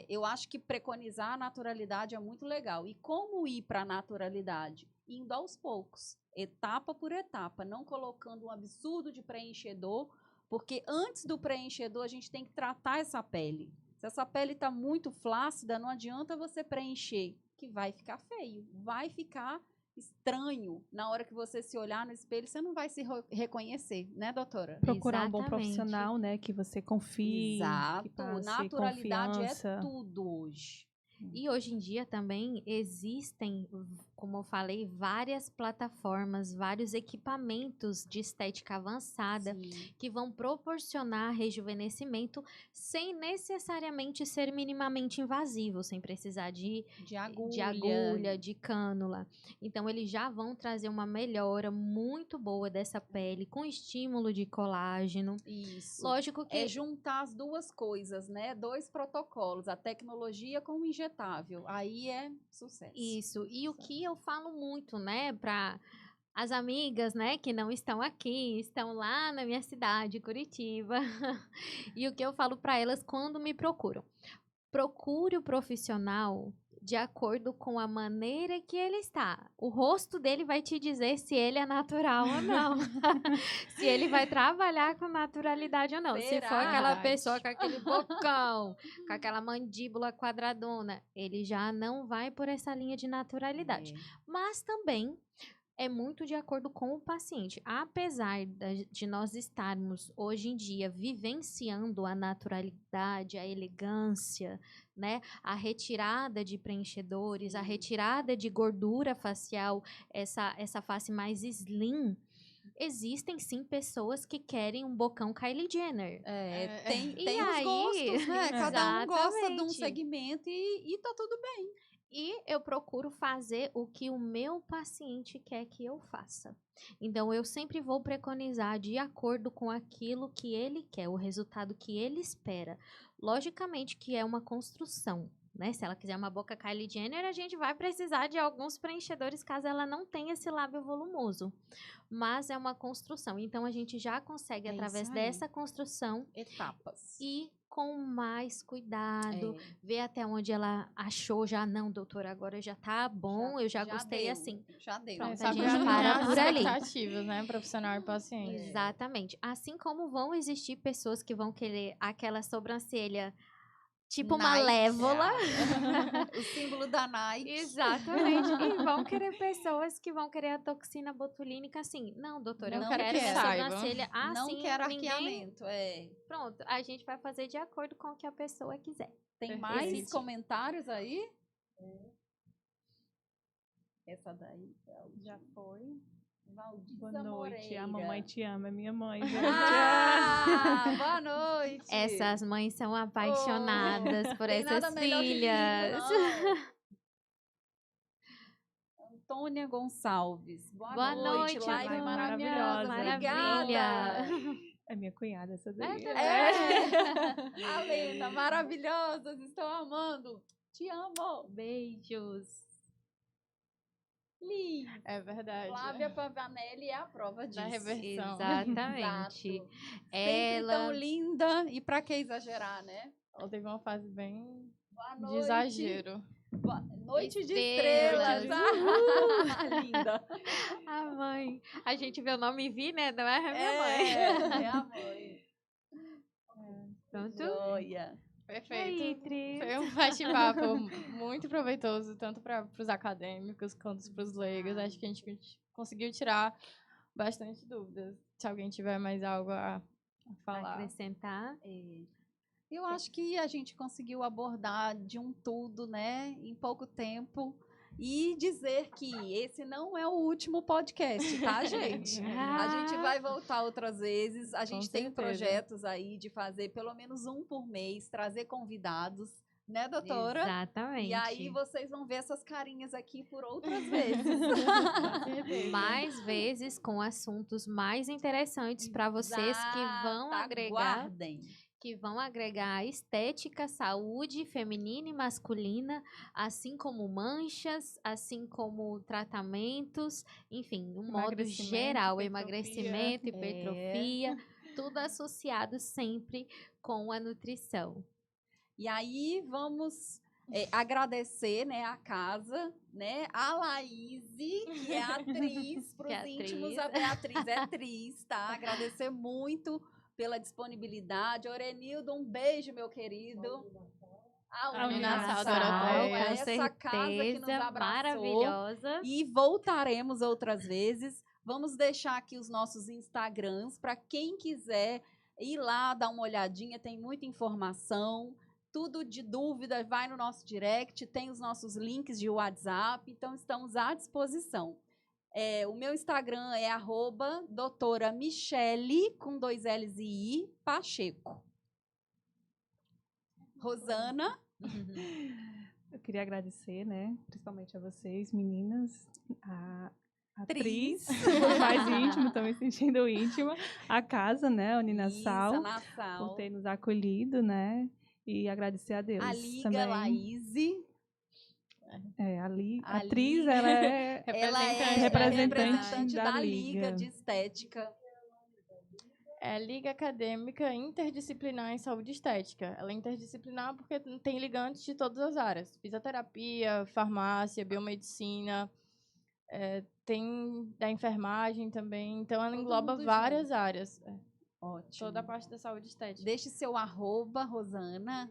Eu acho que preconizar a naturalidade é muito legal. E como ir para a naturalidade? Indo aos poucos, etapa por etapa, não colocando um absurdo de preenchedor, porque antes do preenchedor a gente tem que tratar essa pele. Se essa pele está muito flácida, não adianta você preencher, que vai ficar feio, vai ficar estranho. Na hora que você se olhar no espelho, você não vai se reconhecer, né, doutora? Procurar um bom Exatamente. profissional, né? Que você confie. Que Exato. passe Naturalidade confiança. é tudo hoje. E hoje em dia também existem, como eu falei, várias plataformas, vários equipamentos de estética avançada Sim. que vão proporcionar rejuvenescimento sem necessariamente ser minimamente invasivo, sem precisar de agulha, de cânula. Então, eles já vão trazer uma melhora muito boa dessa pele, com estímulo de colágeno. Isso. Lógico que... É juntar as duas coisas, né? 2 protocolos, a tecnologia com o injetável. Aí é sucesso. Isso. E o que eu falo muito, né, para as amigas, né, que não estão aqui, estão lá na minha cidade, Curitiba. E o que eu falo para elas quando me procuram? Procure o profissional de acordo com a maneira que ele está. O rosto dele vai te dizer se ele é natural ou não. Se ele vai trabalhar com naturalidade ou não. Se for aquela Verdade. pessoa com aquele bocão, com aquela mandíbula quadradona, ele já não vai por essa linha de naturalidade. Mas também é muito de acordo com o paciente. Apesar de nós estarmos hoje em dia vivenciando a naturalidade, a elegância, né, a retirada de preenchedores, a retirada de gordura facial, essa face mais slim, existem sim pessoas que querem um bocão Kylie Jenner. Tem E os aí, gostos, né? Cada um gosta de um exatamente. segmento e tá tudo bem. E eu procuro fazer o que o meu paciente quer que eu faça. Então, eu sempre vou preconizar de acordo com aquilo que ele quer, o resultado que ele espera. Logicamente que é uma construção, né? Se ela quiser uma boca Kylie Jenner, a gente vai precisar de alguns preenchedores caso ela não tenha esse lábio volumoso. Mas é uma construção. Então, a gente já consegue, É através isso aí. dessa construção, Etapas. ir com mais cuidado, ver até onde ela achou já, não, doutora, agora já tá bom, eu já gostei deu, assim. Já deu. Pronto, a Sabe gente alinhar para as por ali. expectativas, né? Profissional e paciente. Exatamente. Assim como vão existir pessoas que vão querer aquela sobrancelha tipo uma Nike. lévola. O símbolo da Nike. Exatamente. E vão querer pessoas que vão querer a toxina botulínica assim. Não, doutora, Não eu quero quero. minha Saiba. sobrancelha assim. Não quero ninguém... arqueamento. Pronto, a gente vai fazer de acordo com o que a pessoa quiser. Tem Perfeito. mais comentários aí? Essa daí Já foi. Valdiza Boa noite. Moreira. A mamãe te ama, é minha mãe. Boa noite. Essas mães são apaixonadas por Tem nada essas melhor que filhas. filho, não. Antônia Gonçalves. Boa noite, live Antônia. maravilhosa. Maravilha. Obrigada. É minha cunhada essa daí. A Lena, maravilhosas, estou amando. Te amo. Beijos. Liz. É verdade. Flávia Pavanelli é a prova disso. Da reversão. Exatamente. Exato. Sempre tão Ela linda. E pra que exagerar, né? Ela teve uma fase bem Boa de noite. exagero. Noite de Estrelas. estrelas. Linda. a mãe. A gente vê o nome e vi, né? Não é a minha mãe. É a mãe. Pronto. Joia. Perfeito. Aí, Tri. Foi um bate-papo muito proveitoso, tanto para os acadêmicos quanto para os leigos. Acho que a gente conseguiu tirar bastante dúvidas. Se alguém tiver mais algo a falar. Acrescentar. Eu acho que a gente conseguiu abordar de um tudo, né? Em pouco tempo. E dizer que esse não é o último podcast, tá, gente? A gente vai voltar outras vezes. A gente tem certeza. projetos aí de fazer pelo menos um por mês, trazer convidados, né, doutora? Exatamente. E aí vocês vão ver essas carinhas aqui por outras vezes. Com certeza. Mais vezes com assuntos mais interessantes para vocês que vão Exato, agregar. aguardem. Que vão agregar estética, saúde feminina e masculina, assim como manchas, assim como tratamentos, enfim, no modo Emagrecimento, geral, hipertrofia. emagrecimento, hipertrofia, tudo associado sempre com a nutrição. E aí vamos agradecer, né, a casa, né, a Laís, que é atriz, para os Beatriz. íntimos, a Beatriz é atriz, tá? Agradecer muito pela disponibilidade. Orenildo, um beijo, meu querido. A Uninassal, Doroteia, com essa casa que nos abraçou. maravilhosa. E voltaremos outras vezes. Vamos deixar aqui os nossos Instagrams para quem quiser ir lá dar uma olhadinha, tem muita informação. Tudo de dúvida, vai no nosso direct, tem os nossos links de WhatsApp, então estamos à disposição. O meu Instagram é @doutora Michele, com 2 L's e I, Pacheco. Rosana? Eu queria agradecer, né, principalmente a vocês, meninas, a atriz, mais íntimo, estou me sentindo íntima, a casa, né, a Uninassal, Isso, a Nassau. por ter nos acolhido, né, e agradecer a Deus A Liga também. Laís. A A atriz, Liga. ela é Ela é representante da da Liga Liga de Estética. É Liga Acadêmica Interdisciplinar em Saúde e Estética. Ela é interdisciplinar porque tem ligantes de todas as áreas. Fisioterapia, farmácia, biomedicina, tem da enfermagem também. Então, ela Todo engloba mundo várias áreas. Ótimo. Toda a parte da saúde e estética. Deixe seu @, Rosana.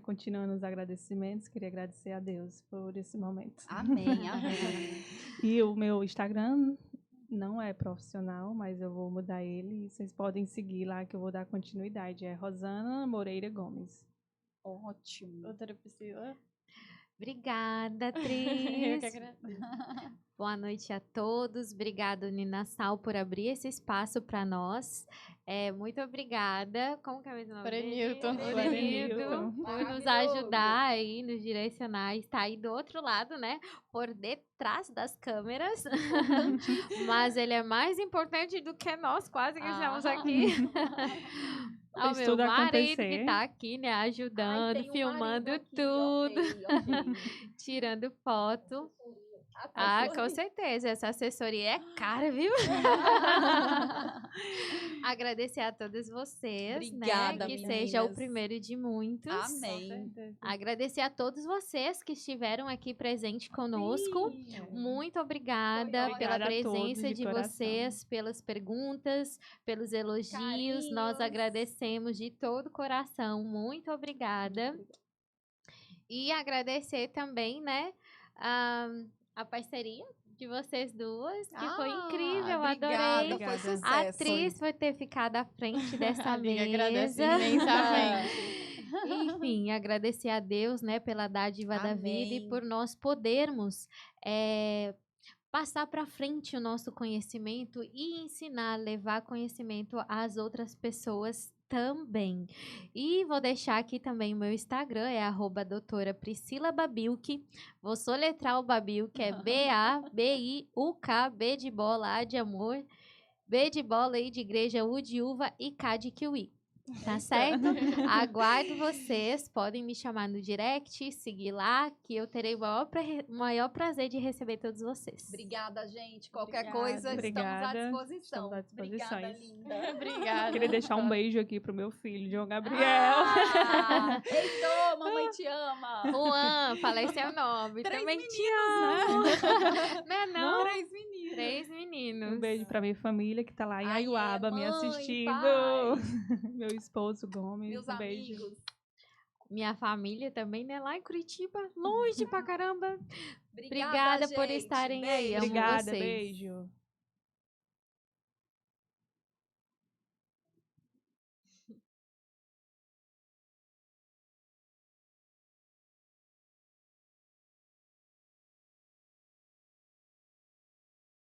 Continuando os agradecimentos, queria agradecer a Deus por esse momento. Amém, amém. E o meu Instagram não é profissional, mas eu vou mudar ele. Vocês podem seguir lá que eu vou dar continuidade. É Rosana Moreira Gomes. Ótimo. Doutora Priscila. Obrigada, Eu que atriz. agradeço. Boa noite a todos. Obrigada, Uninassal, por abrir esse espaço para nós. Muito obrigada. Como que é mesmo o nome dele? Orenilton. Orenilton, por nos Maravilhoso. ajudar aí, nos direcionar. Está aí do outro lado, né? Por detrás das câmeras. Mas ele é mais importante do que nós quase que estamos aqui. Ao Fez meu tudo marido acontecer. que tá aqui, né? Ajudando, Ai, tem um filmando marido aqui, tudo, ok. tirando foto. A Com certeza. Essa assessoria é cara, viu? Agradecer a todos vocês, Obrigada, né? Que seja o meninas. primeiro de muitos. Amém. Agradecer a todos vocês que estiveram aqui presente conosco. Muito obrigada Foi pela Obrigada a todos presença de de coração. vocês, pelas perguntas, pelos elogios. Nós Carinhos. agradecemos de todo o coração. Muito obrigada. E agradecer também, né, a parceria de vocês duas, que foi incrível, adorei. Obrigada, foi sucesso. A atriz por ter ficado à frente dessa A Liga agradece mesa. imensamente. Enfim, agradecer a Deus, né, pela dádiva da vida e Amém. por nós podermos passar para frente o nosso conhecimento e ensinar, levar conhecimento às outras pessoas também. E vou deixar aqui também o meu Instagram, é @doutora Priscila Babiuk. Vou soletrar o Babiuk, é BABIUK, B de bola, A de amor, B de bola, I de igreja, U de uva e K de kiwi. Tá certo? Aguardo vocês, podem me chamar no direct, seguir lá, que eu terei o maior prazer de receber todos vocês. Obrigada, gente. Qualquer Obrigada. coisa, Obrigada. estamos à disposição. Estamos à disposição. Obrigada, linda. Obrigada. Queria deixar um beijo aqui pro meu filho, João Gabriel. Heitor, mamãe te ama. Juan, falei seu nome. 3 Também meninos, te amo. Não é não? 3 meninos. 3 meninos. Um beijo pra minha família que tá lá em Ai, Aiuaba me mãe, assistindo. pai. Meu esposo Gomes, Meus um beijo. amigos. Minha família também, né? Lá em Curitiba, longe pra caramba. Obrigada, Obrigada por gente. estarem aí. Beijo. Amo Obrigada, vocês. beijo.